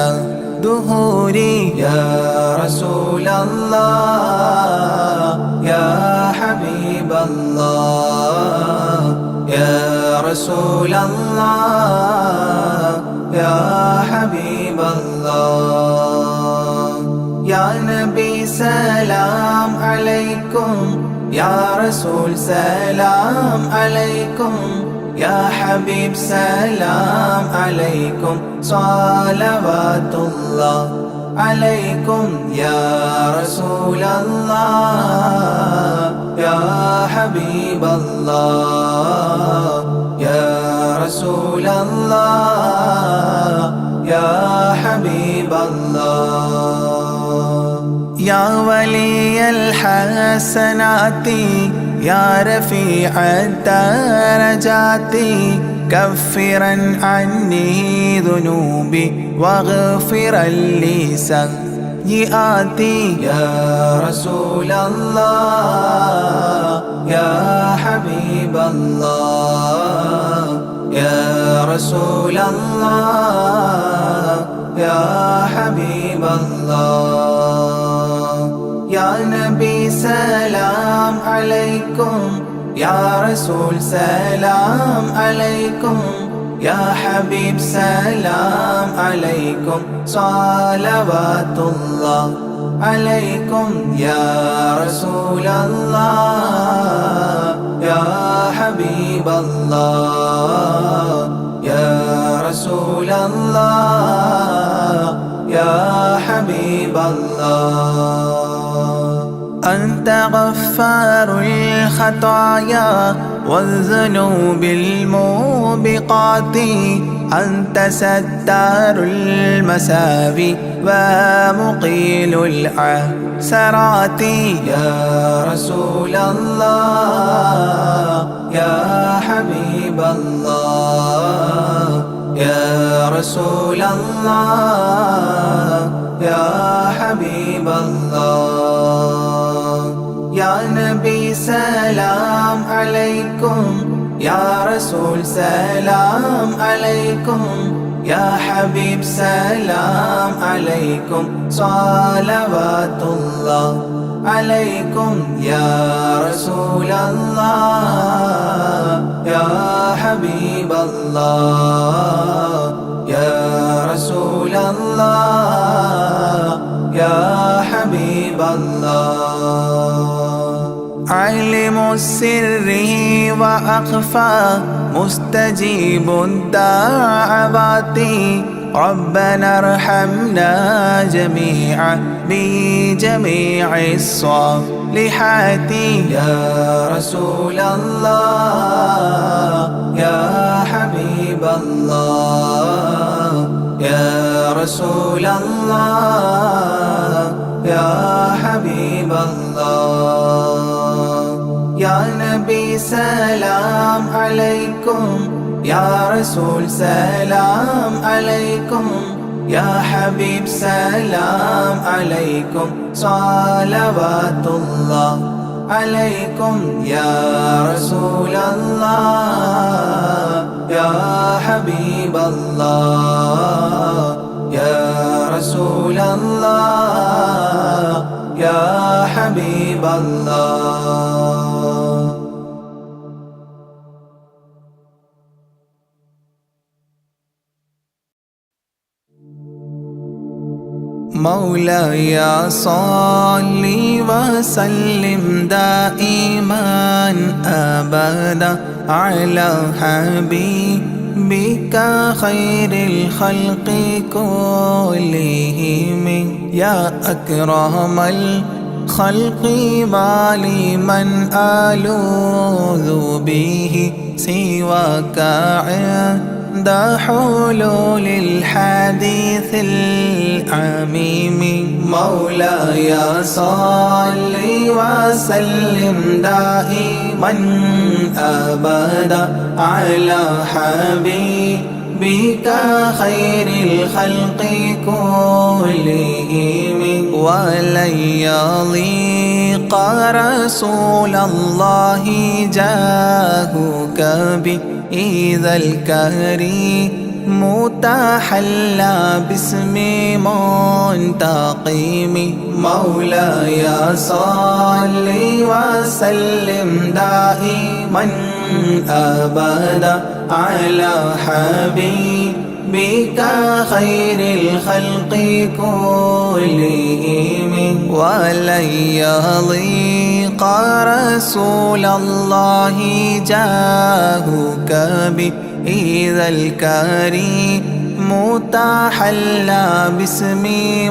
دهوري يا رسول الله يا حبيب الله يا رسول الله يا حبيب الله يا نبي سلام عليكم يا رسول سلام عليكم يا حبيب سلام عليكم صلوات الله عليكم يا رسول الله يا حبيب الله يا رسول الله يا حبيب الله يا ولي الحسنات يا رفيع الدرجات كفرا عني ذنوبي واغفرا لي سيئاتي يا رسول الله يا حبيب الله يا رسول الله يا حبيب الله يا نبي سلام عليكم يا رسول سلام عليكم يا حبيب سلام عليكم صلوات الله عليكم يا رسول الله يا حبيب الله يا رسول الله يا حبيب الله أنت غفار الخطايا والذنوب الموبقات أنت ستار المساوي ومقيل العثرات يا رسول الله يا حبيب الله يا رسول الله يا حبيب الله يا نبي سلام عليكم يا رسول سلام عليكم يا حبيب سلام عليكم صلوات الله عليكم يا رسول الله يا حبيب الله يا رسول الله يا حبيب الله علم السر وأخفى مستجيب الدعوات ربنا ارحمنا جميعا بجميع الصالحات يا رسول الله يا حبيب الله يا رسول الله يا حبيب الله يا نبي سلام عليكم يا رسول سلام عليكم يا حبيب سلام عليكم صلوات الله عليكم يا رسول الله يا حبيب الله يا رسول الله يا حبيب الله مولاي صل وسلم دائما أبدا على حبيبك خير الخلق كلهم يا أكرم الخلق ولمن ألوذ به سواك عند حلول الحديث العميم مولاي صل وسلم دائما أبدا على حبيبك خير الخلق كلهم ولن يضيق رسول الله جاهك بإذا الكريم متحلى باسم منتقم مولاي صل وسلم دائما أبدا على حبيبك خير الخلق كلهم ولن يضيق رسول الله جاهك بإذا الكريم متحلى باسم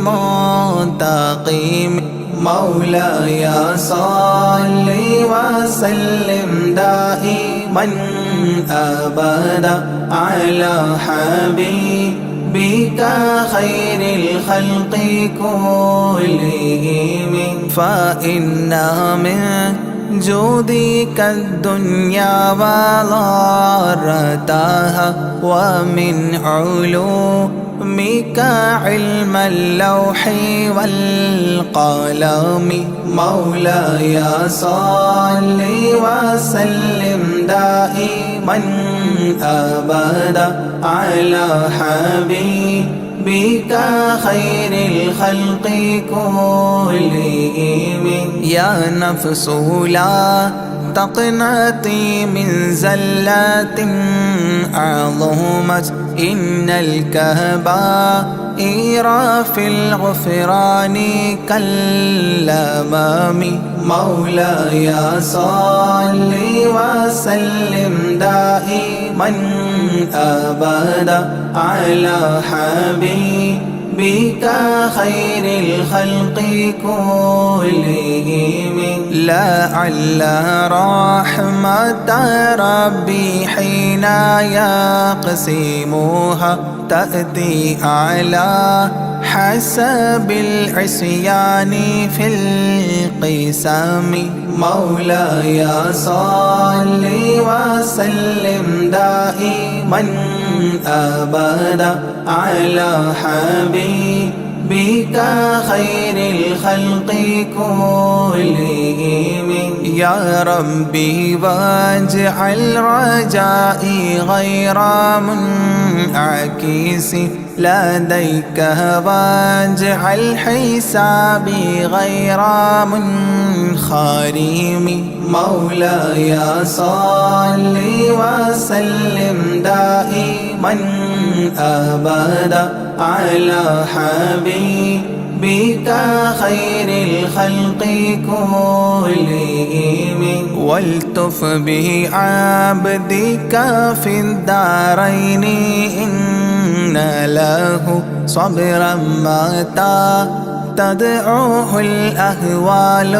منتقم مولاي صل وسلم دائما أبدا على حبيبك خير الخلق كلهم فإن من جودك الدنيا وضارتها ومن علومك علم اللوح والقلم مولاي صل وسلم دائما أبدا على حبيبك خير الخلق كلهم يا نفس لا تقنطي من زلات عظمت إن الكبائر في الغفران كالأمام مولاي صل وسلم دائما أبدا على حبيبك خير الخلق كلهم لعل رحمة ربي حين يقسمها تأتي على حسب العصيان في القسم مولاي صل وسلم دائما أبدا على حبيبك خير الخلق كلهم يا ربي واجعل رجائي غير منعكس لديك واجعل حسابي غير منخرم مولاي صل وسلم دائما أبدا على حبيبك خير الخلق كلهم والتف بعبدك في الدارين إن له صبرا متى تدعوه الأهوال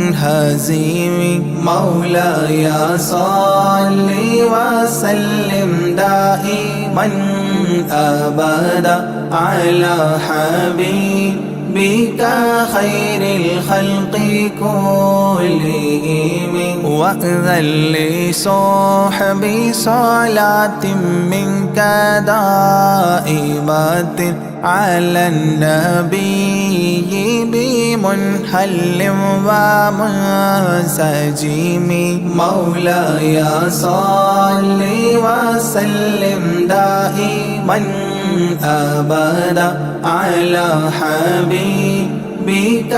ينهزم مولاي صل وسلم دائما أبدا على حبيبك خير الخلق كلهم وأذن لصحبي صلاة منك دائمة على النبي بمنهل ومنسجم مولاي صل وسلم دائما أبدا على حبيبك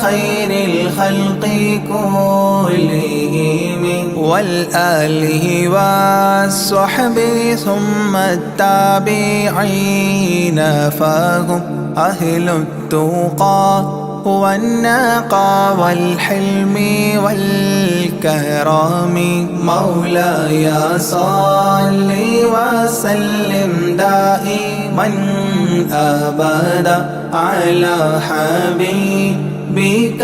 خير الخلق كلهم والآله والصحب ثم التابعين فهم أهل التقى والنقى والحلم والكرم مولاي صل وسلم دائما أبدا على حبيبك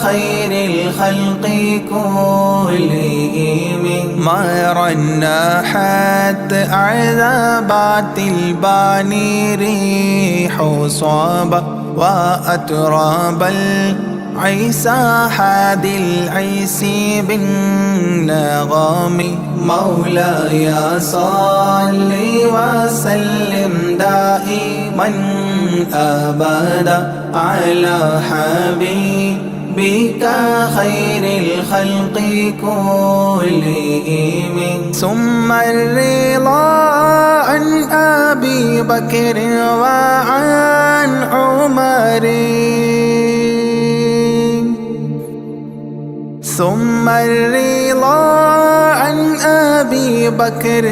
خير الخلق كلهم مهر النحات عذابات الباني ريح صابة وأتراب العيسى حاد العيس بالنغم مولاي صل وسلم دائما أبدا على حبيبك خير الخلق كلهم ثم الرضا عن أبي بكر وعن عمر ثم الرضا عن أبي بكر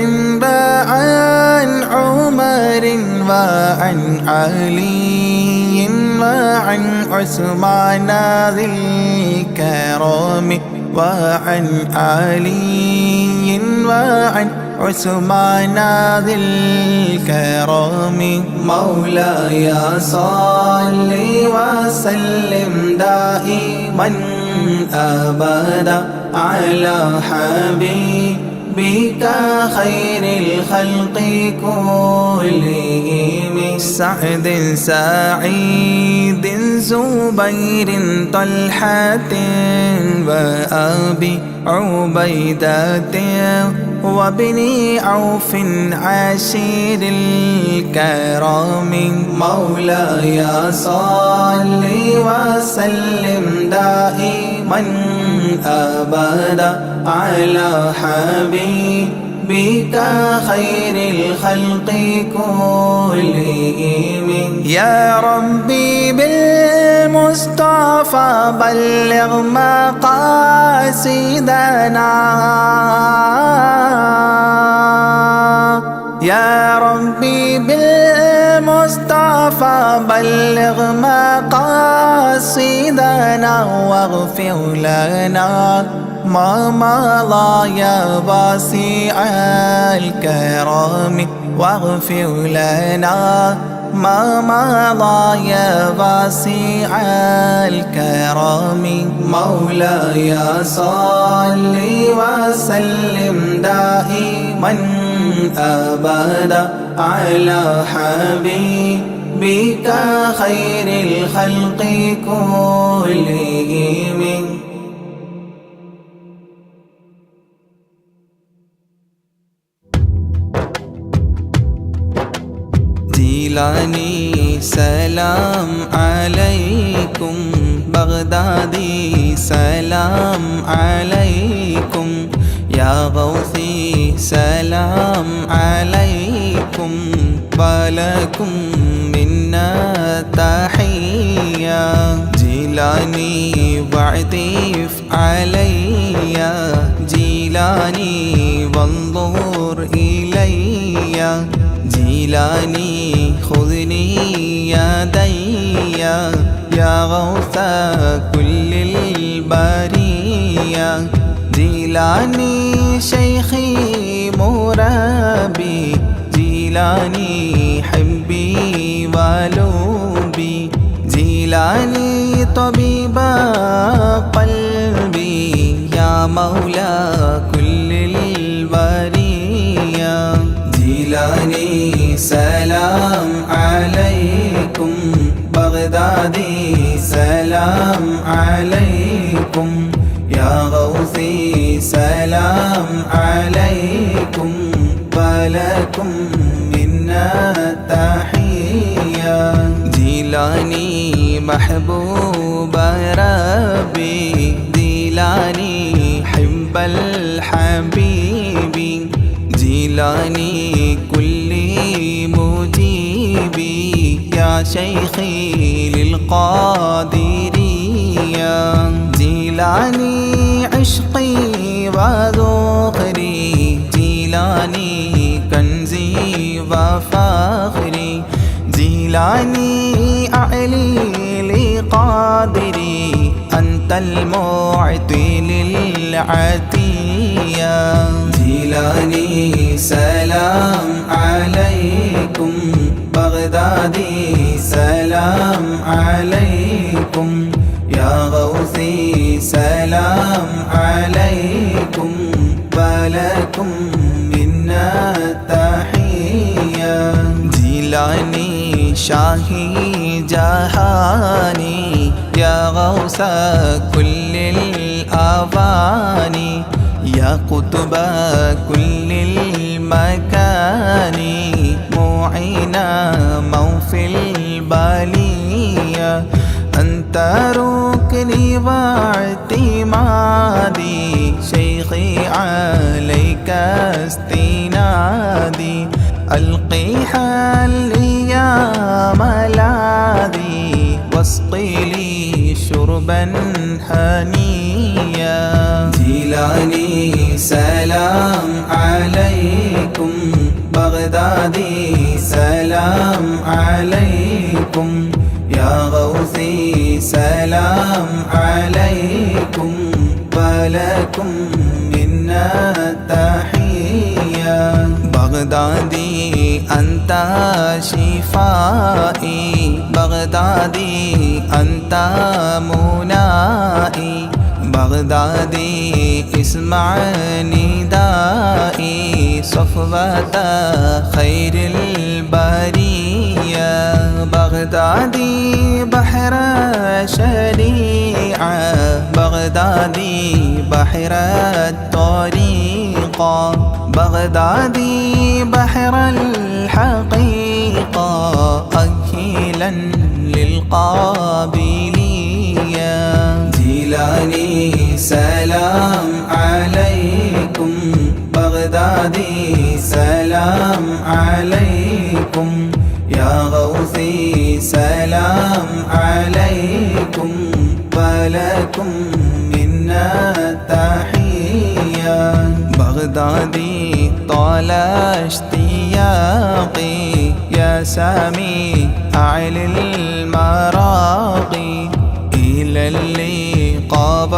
وعن عمر وعن علي وعن عثمان ذي الكرم وعن علي وعن عثمان ذي الكرم مولاي صل وسلم دائما أبدا على حبيبك خير الخلق كلهم سعد سعيد زبير طلحة وأبي عبيدة وابن عوف عشير الكرام مولاي صل وسلم دائما أبدا على حبيبك خير الخلق كلهم يا ربي بالمصطفى بلغ مقاصدنا مقاصدنا يا ربي بالمصطفى بلغ مقاصدنا واغفر لنا ما مضى يا واسع الكرم واغفر لنا ما مضى يا واسع الكرم مولاي صل وسلم دائما أبدا على حبيبك خير الخلق كلهم. جيلاني سلام عليكم بغدادي سلام عليكم يا غوثي سلام عليكم ولكم منا تحية. جيلاني واعطف علي جيلاني وانظر إلي جيلاني خذني يدي يا غوث كل البرية. جيلاني شيخي مرابي جيلاني حبي ولوبي جيلاني طبيب قلبي يا مولى كل البرية. جيلاني سلام عليكم بغدادي سلام عليكم يا غوثي سلام عليكم ولكم منا تحية. جيلاني محبوب ربي جيلاني حب الحبيب جيلاني كل مجيبي يا شيخي للقادرية. جيلاني عشقي وذخري جيلاني كنزي وفخري جيلاني أعلي لقادري أنت المعطي للعطية. جيلاني سلام عليكم بغدادي سلام عليكم يا غوثي سلام عليكم ولكم منا تحية. جيلاني شاهي جهاني يا غوث كل الأواني يا قطب كل المكان معينا موفي البالية. أنت ركني واعتمادي شيخي عليك استنادي ألقي حالي يا ملاذي واسقي لي شربا هنيا. جيلاني سلام عليكم بغدادي سلام عليكم يا غوثي سلام عليكم ولكم منا تحية. بغدادي أنت شفائي بغدادي أنت منائي بغدادي اسمع ندائي صفوة خير البرية. بغدادي بحر شريعة بغدادي بحر الطريقة بغدادي بحر الحقيقة أكيلا للقابلية. جيلاني سلام عليكم بغدادي سلام عليكم يا غوثي سلام عليكم ولكم منا بغدادي طال اشتياقي يا سميع للمراقي إلى اللقاء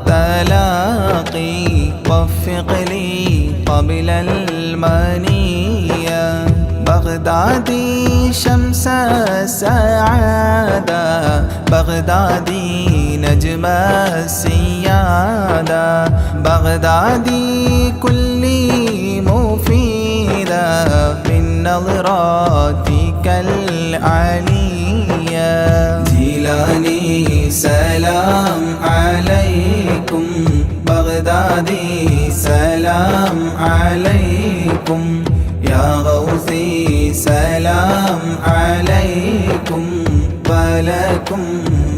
والتلاقي وفق لي قبل المنية بغدادي شمس السعادة بغدادي نجم السيادة بغدادي كلي مفيدة من نظراتك العلية جيلاني سلام عليكم بغدادي سلام عليكم يا غوثي سلام عليكم ولكم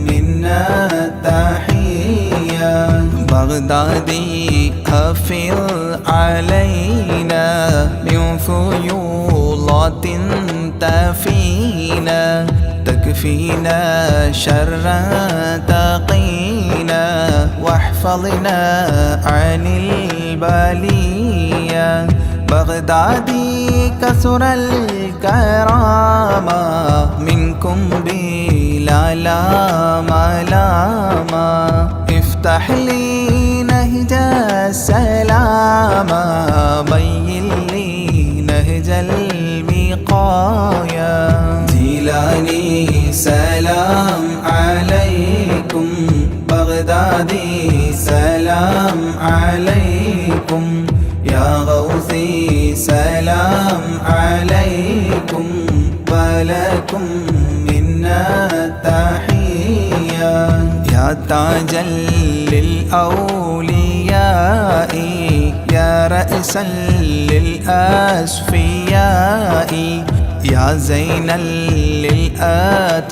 منا تحية بغدادي أفض علينا من فيوضات تفينا تكفينا شر تقينا واحفظنا عن البلية بغدادي كثر الكرامة منكم بلا ملامة افتح لي نهج السلامة بين لي نهج الوقاية جيلاني سلام عليكم بغدادي سلام عليكم يا غوثي سلام عليكم ولكم منا تحية يا تاجا للأولياء يا رأسا للأصفياء يا زينا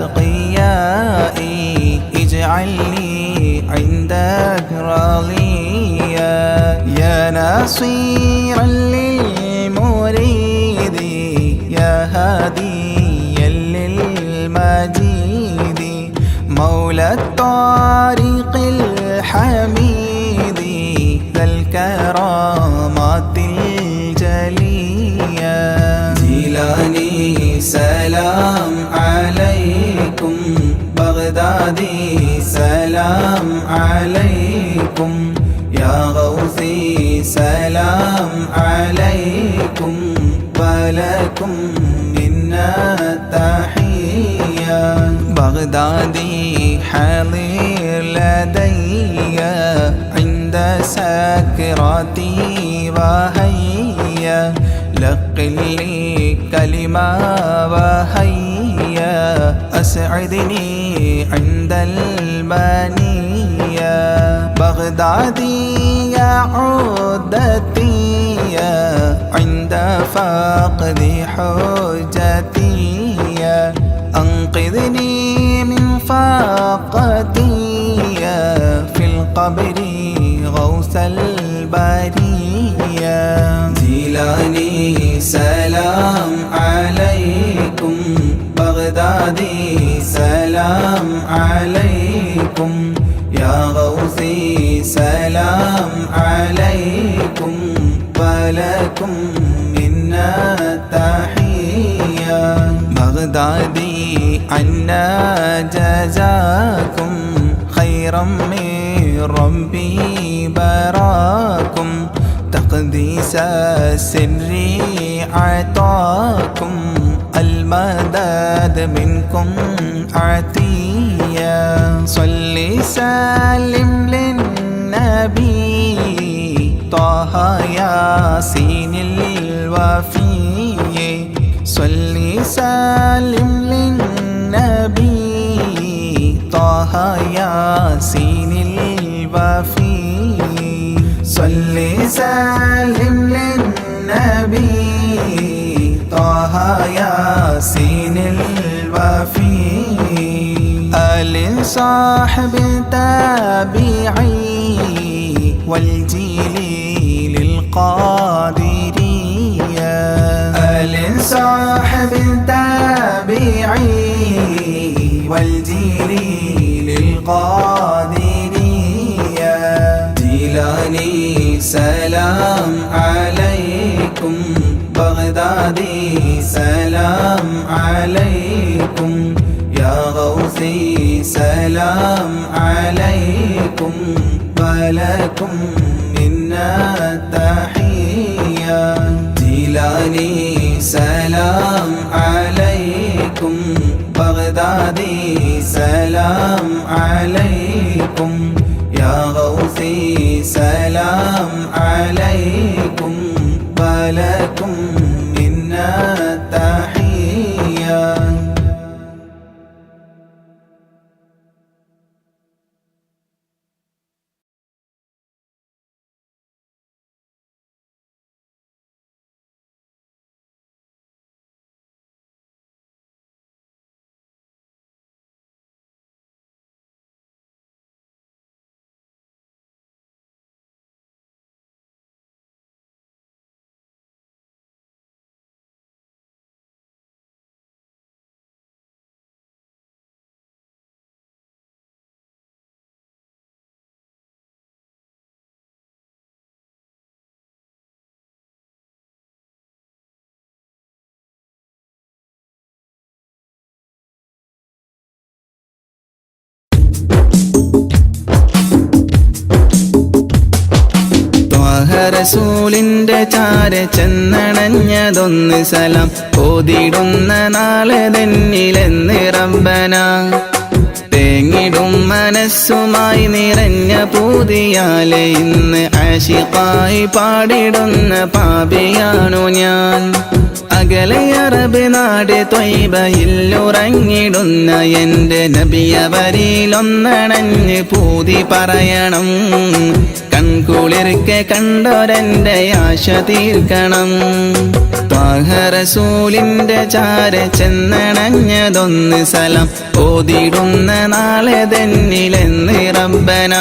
للأتقياء اجعلني عندك راضيا يا ناصيرا للمريد يا هاديا للمجيد مولى الطريق الحميد ذا الكرامات الجلية جيلاني سلام عليكم بغدادي سلام عليكم يا غوثي سلام عليكم ولكم منا تحية بغدادي حاضر لدي عند سكراتي وهيا لقل لي كلمة وهيا أسعدني عند البنية بغدادي يا عودتي عند فقد حجتي أنقذني من فاقتي في القبر غوث البرية جيلاني سلام عليكم بغدادي سلام عليكم يا غوثي سلام عليكم ولكم منا تحية بغدادي عنا جزاكم خيرا من ربي براكم تقديس السر عطاكم المدد منكم عطية صل سلم للنبي طه ياسين الوفي صل سلم للنبي طه ياسين الوفي صل سلم للنبي طه ياسين الوفي آل صاحب التابعي والجيل للقادرية آل صاحب التابعي والجيل للقادرية جيلاني سلام بغدادي سلام عليكم يا غوثي سلام عليكم ولكم منا تحية جيلاني سلام عليكم بغدادي سلام عليكم يا غوثي سلام عليكم ولكم منا تحية റസൂലിന്റെ ചാര ചെന്നണഞ്ഞതൊന്ന് സലാം ഓതിടുന്ന നാളെ തന്നിലെന്ന് റബ്ബന തേങ്ങിടും മനസ്സുമായി നിറഞ്ഞ പൂതിയാലെ ഇന്ന് ആശിഖായി പാടിടുന്ന പാപിയാണു ഞാൻ അകലെ അറബ് നാട് ത്വയ്ബയിലുറങ്ങിടുന്ന എന്റെ നബിയവരിലൊന്നണഞ്ഞ് പൂതി പറയണം കൺകുളിർക്കെ കണ്ടോരെന്റെ ആശ തീർക്കണം ത്വാഹ റസൂലിന്റെ ചാര ചെന്നണഞ്ഞതൊന്ന് സലാം ഓതിടുന്ന നാളെ തന്നിലെന്ന് റബ്ബന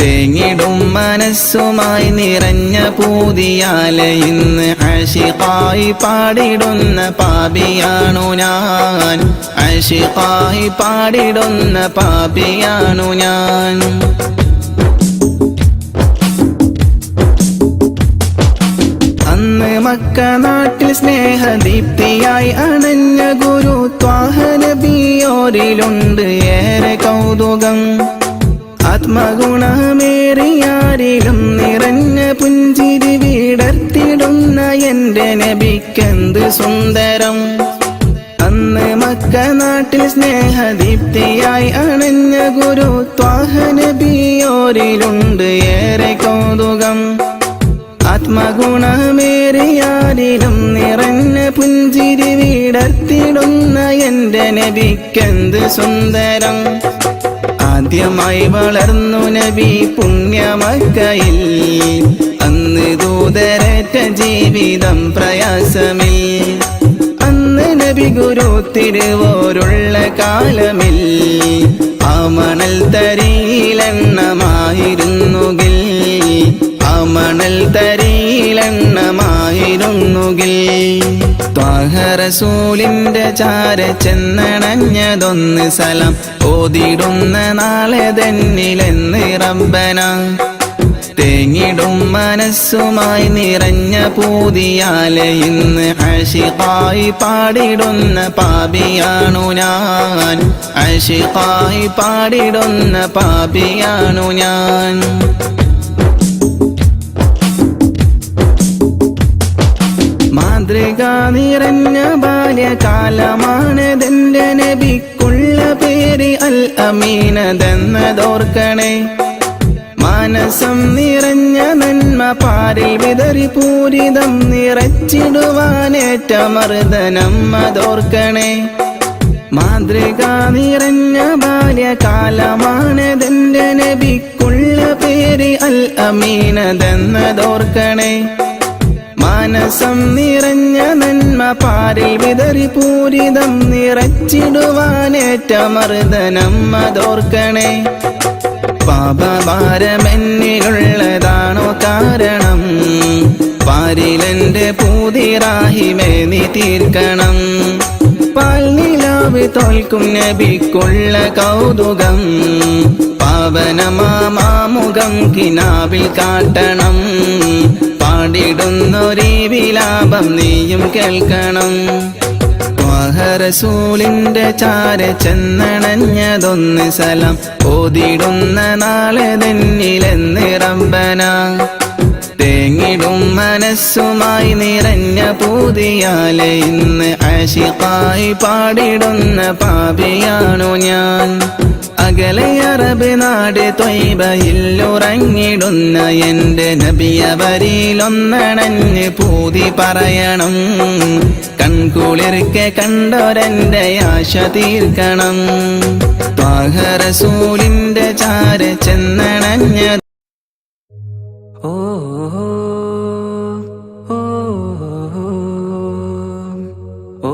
തേങ്ങിടും മനസ്സുമായി നിറഞ്ഞ പൂതിയാലെ ഇന്ന് ആശിഖായി പാടിടുന്ന പാപിയാണു ഞാൻ ആശിഖായി പാടിടുന്ന പാപിയാണു ഞാൻ അന്ന് മക്ക നാട്ടിൽ സ്നേഹദീപ്തിയായി അണഞ്ഞ ഗുരു ത്വാഹ നബിയോരിലുണ്ട് ഏറെ കൗതുകം ആത്മഗുണമേറിയാരിലും നിറഞ്ഞ പുഞ്ചിരി വിടർത്തിടുന്ന എന്റെ നബിക്കെന്ത് സുന്ദരം അന്ന് മക്ക നാട്ടിൽ സ്നേഹദീപ്തിയായി അണഞ്ഞ ഗുരു ത്വാഹ നബിയോരിലുണ്ട് ഏറെ കൗതുകം ആത്മഗുണമേറിയാരിലും നിറഞ്ഞ പുഞ്ചിരി വിടർത്തിടുന്ന എന്റെ നബിക്കെന്ത് സുന്ദരം ആദ്യമായി വളർന്നു നബി പുണ്യമക്കയിൽ അന്ന് ദൂതരറ്റ ജീവിതം പ്രയാസമിൽ അന്ന് നബി ഗുരു തിരുവോരുള്ള കാലമിൽ ആ മണൽ തരിയിലെണ്ണമായിരുന്നുകിൽ ആ മണൽ തരിയിലെണ്ണമായിരുന്നുകിൽ ത്വാഹ റസൂലിന്റെ ചാര ചെന്നണഞ്ഞതൊന്ന് സലാം ഓതിടുന്ന നാളെ തന്നിലെന്ന് റബ്ബന തേങ്ങിടും മനസ്സുമായി നിറഞ്ഞ പൂതിയാലെ ഇന്ന് ആശിഖായി പാടിടുന്ന പാപിയാണു ഞാൻ ആശിഖായി പാടിടുന്ന പാപിയാണു ഞാൻ മാതൃക നിറഞ്ഞ ബാല്യകാലമാണതെന്റെ നബിക്കുള്ള പേര് അൽ അമീനതെന്നതോർക്കണേ മാനസം നിറഞ്ഞ നന്മ പാരിൽ വിതറി പൂരിതം നിറച്ചിടുവാനേറ്റ മർദ്ദനം അതോർക്കണേ മാതൃക നിറഞ്ഞ ബാല്യകാലമാണതെന്റെ നബിക്കുള്ള പേര് അൽ അമീനതെന്നതോർക്കണേ മാനസം നിറഞ്ഞ നന്മ പാരിൽ വിതറി പൂരിതം നിറച്ചിടുവാനേറ്റ മർദ്ദനം അതോർക്കണേ പാപഭാരമെന്നിലുള്ളതാണോ കാരണം പാരിലെന്റെ പൂതിറാഹിമേ നീ തീർക്കണം പാൽ നിലാവ് തോൽക്കും നബിക്കുള്ള കൗതുകം പാവനമാമുഖം കിനാവിൽ കാട്ടണം പാടിടുന്നൊരീ വിലാപം നീയും കേൾക്കണം. റസൂലിന്റെ ചാര ചെന്നണഞ്ഞതൊന്ന് സലം ഓതിടുന്ന നാളെ തന്നിലെന്ന് റബ്ബന. തേങ്ങിടും മനസ്സുമായി നിറഞ്ഞ പൂതിയാലെ ഇന്ന് ആശിഖായി പാടിടുന്ന പാപിയാണു ഞാൻ. അകലെ അറബ് നാട് ത്വയ്ബയിലുറങ്ങിടുന്ന എന്റെ നബിയവരിലൊന്നണഞ്ഞ് പൂതി പറയണം. കൺകുളിർക്കെ കണ്ടൊരെന്റെ ആശ തീർക്കണം. ത്വാഹ റസൂലിന്റെ ചാര ചെന്നണഞ്ഞ ഓ ഓ ഓ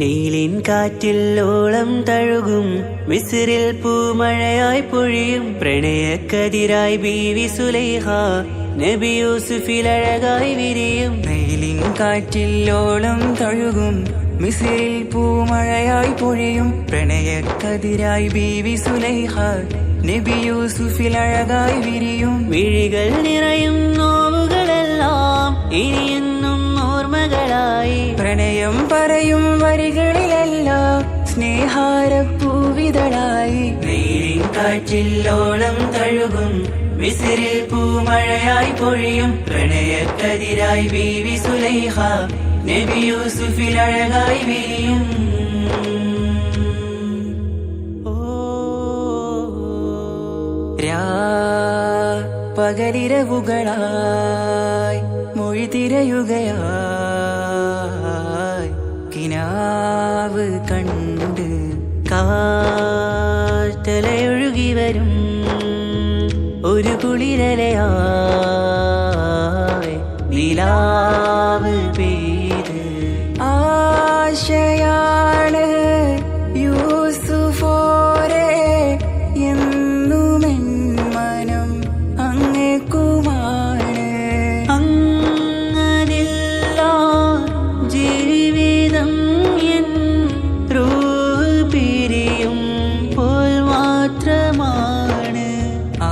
നീലിൻ കാറ്റിൽ ഓളം തഴുകും മിസ്രിൽ പൂമഴയായി പൊഴിയും പ്രണയക്കതിരായി ബീവി സുലൈഹ നബി യൂസുഫിലഴകായി വിരിയും. നീലിൻ കാറ്റിൽ ഓളം തഴുകും മിസ്രിൽ പൂമഴയായി പൊഴിയും പ്രണയക്കതിരായി ബീവി സുലൈഹ നബി യൂസുഫിൽ അഴകായി വിരിയും. വിഴികൾ നിറയും നോവുകളെല്ലാം ഇനിയെന്നും ഓർമ്മകളായി പ്രണയം പറയും വരികളിലെല്ലാം സ്നേഹാരപ്പൂവിതളായി. നീലിൻ കാറ്റിൽ ഓളം തഴുകും മിസ്രിൽ പൂമഴയായി പൊഴിയും പ്രണയക്കതിരായി ബീവി സുലൈഹ നബി യൂസുഫിൽ അഴകായി വിരിയും. പകലിരവുകളായി മൊഴി തിരയുകയായി കിനാവ് കണ്ട് കാറ്റലയൊഴുകി വരും ഒരു കുളിരലയായി നിലാവ് പെയ്ത് ആശയാണ് യൂസുഫോരെ എന്നുമെൻ മനം അങ്ങേക്കുമാണ്. അങ്ങനില്ല ജീവിതം എൻ റൂഹ് പിരിയും പോൽ മാത്രമാണ്. ആ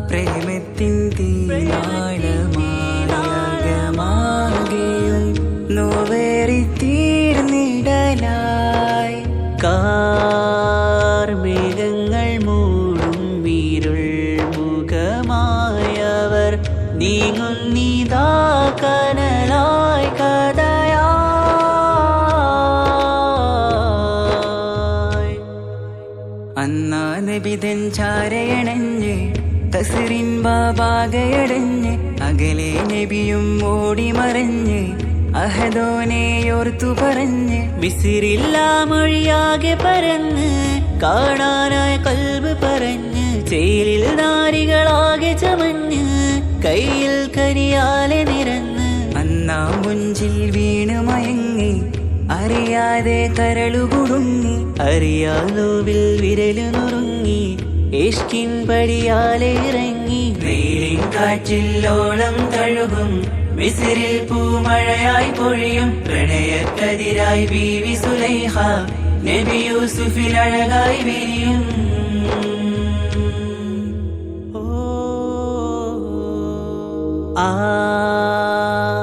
പ്രേമത്തിൻ തീരാളമാകമാകെയും നോവേറി തീർന്നിടലായി കാർമേഘങ്ങൾ മൂടും വീരുൾ മുഖമായവർ നീങ്ങുന്നിതാ കനലായി കഥയായി. അന്നാ നബിതൻ ചാരയണഞ്ഞ് തസ്റിൻ ബാബാകയടഞ്ഞ് അകലെ നബിയും ഓടി മറഞ്ഞ് അഹദോനെയോർത്തു പറഞ്ഞ് മിസിറില്ല മൊഴിയാകെ പരന്ന് കാണാനായ കൽബ് പറഞ്ഞ് ചേലിൽ നാരികളാകെ ചമഞ്ഞ് കയ്യിൽ കരിയാലെ നിരന്ന് അന്നാ മുഞ്ചിൽ വീണ് മയങ്ങി അറിയാതെ കരളുകുടുങ്ങി അറിയാലോവിൽ വിരലു നുറുങ്ങി ഇഷ്കിൻ പടിയാലെ ഇറങ്ങി. നീലിൻ കാറ്റിൽ ഓളം തഴുകും മിസ്രിൽ പൂമഴയായി പൊഴിയും പ്രണയക്കതിരായി ബീവി സുലൈഹ നബി യൂസുഫിൽ അഴകായി വിരിയും. ആ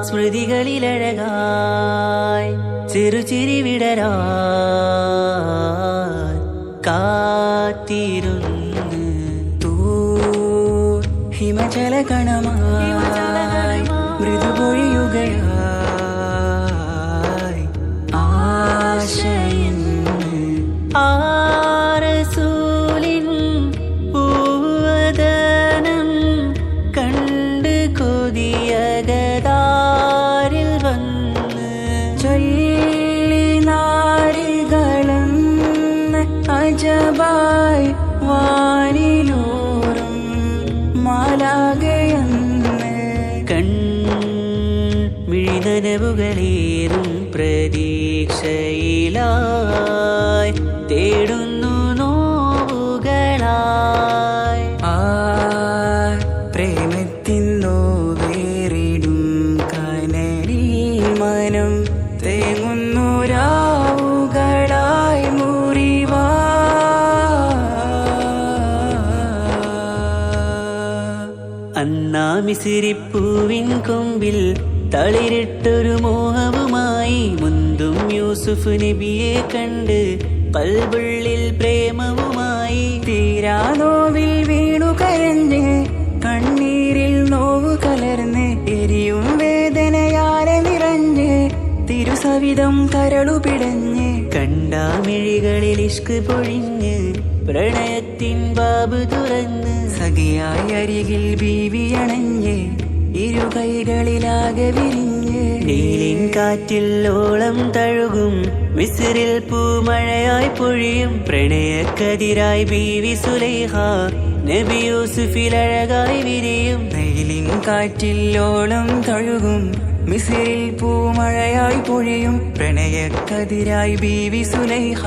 സ്മൃതികളിലഴകായി ചെറുചിരി വിടരാൻ കാത്തിരുന്ന് ഹിമജല കണമായി മൃദുപൊഴിയുകയായി ആശയിന്ന് ആരസൂലിൻ പൂവദനം കണ്ട് കൊതിയകതാരിൽ വന്ന് ചൊല്ലി നാരികളെന്ന് അജബായി വാനിലൂറും മാലാകയെന്ന് മിഴിനനവുകളേറും പ്രതീക്ഷയിലായി തേടുന്നു നോവുകളായി. ആ പ്രേമത്തിൻ നോവേറിടും കനലിൽ മനം തേങ്ങുന്നു രാവുകളായി മുറിവാ മിസിരിപ്പൂവിൻ കൊമ്പിൽ തളിരിട്ടൊരു മോഹവുമായി മുന്തും യൂസുഫ് നബിയെ കണ്ട് കൽബുള്ളിൽ പ്രേമവുമായി. തീരാനോവിൽ വീണു കരഞ്ഞ് കണ്ണീരിൽ നോവ് കലർന്ന് എരിയും വേദനയാലെ നിറഞ്ഞ് തിരുസവിധം കരളു പിടഞ്ഞ് കണ്ടാമിഴികളിൽ ഇഷ്ക് പൊഴിഞ്ഞ് പ്രണയത്തിൻ ബാബ് തുറന്ന് സഖിയായി അരികിൽ ബീവി അണഞ്ഞ് ഇരു കൈകളിലാകെ വിരിഞ്ഞ് നീലിൻ കാറ്റിൽ ഓളം തഴുകും മിസ്രിൽ പൂമഴയായി പൊഴിയും പ്രണയക്കതിരായി ബീവി സുലൈഹ നബി യൂസുഫിൽ അഴകായി വിരിയും. വെയിലിൻ കാറ്റിൽ ഓളം തഴുകും മിസിറിൽ പൂമഴയായി പൊഴിയും പ്രണയക്കതിരായി ബീവി സുലൈഹ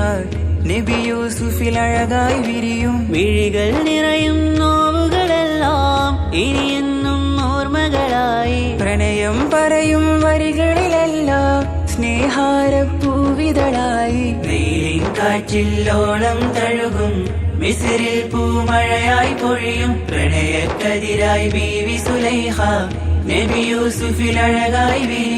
നബി യൂസുഫിൽ അഴകായി വിരിയും. മിഴികൾ നിറയും നോവുകളെല്ലാം ഇനിയെന്നും ഓർമ്മകളായി പ്രണയം പറയും വരികളിലെല്ലാം സ്നേഹാരപ്പൂവിതളായി. വെയിലിൻ കാറ്റിൽ ഓളം തഴുകും മിസ്രിൽ പൂമഴയായി പൊഴിയും പ്രണയക്കതിരായി ബീവി സുലൈഹ നബി യൂസുഫിൽ അഴകായി വിരിയും.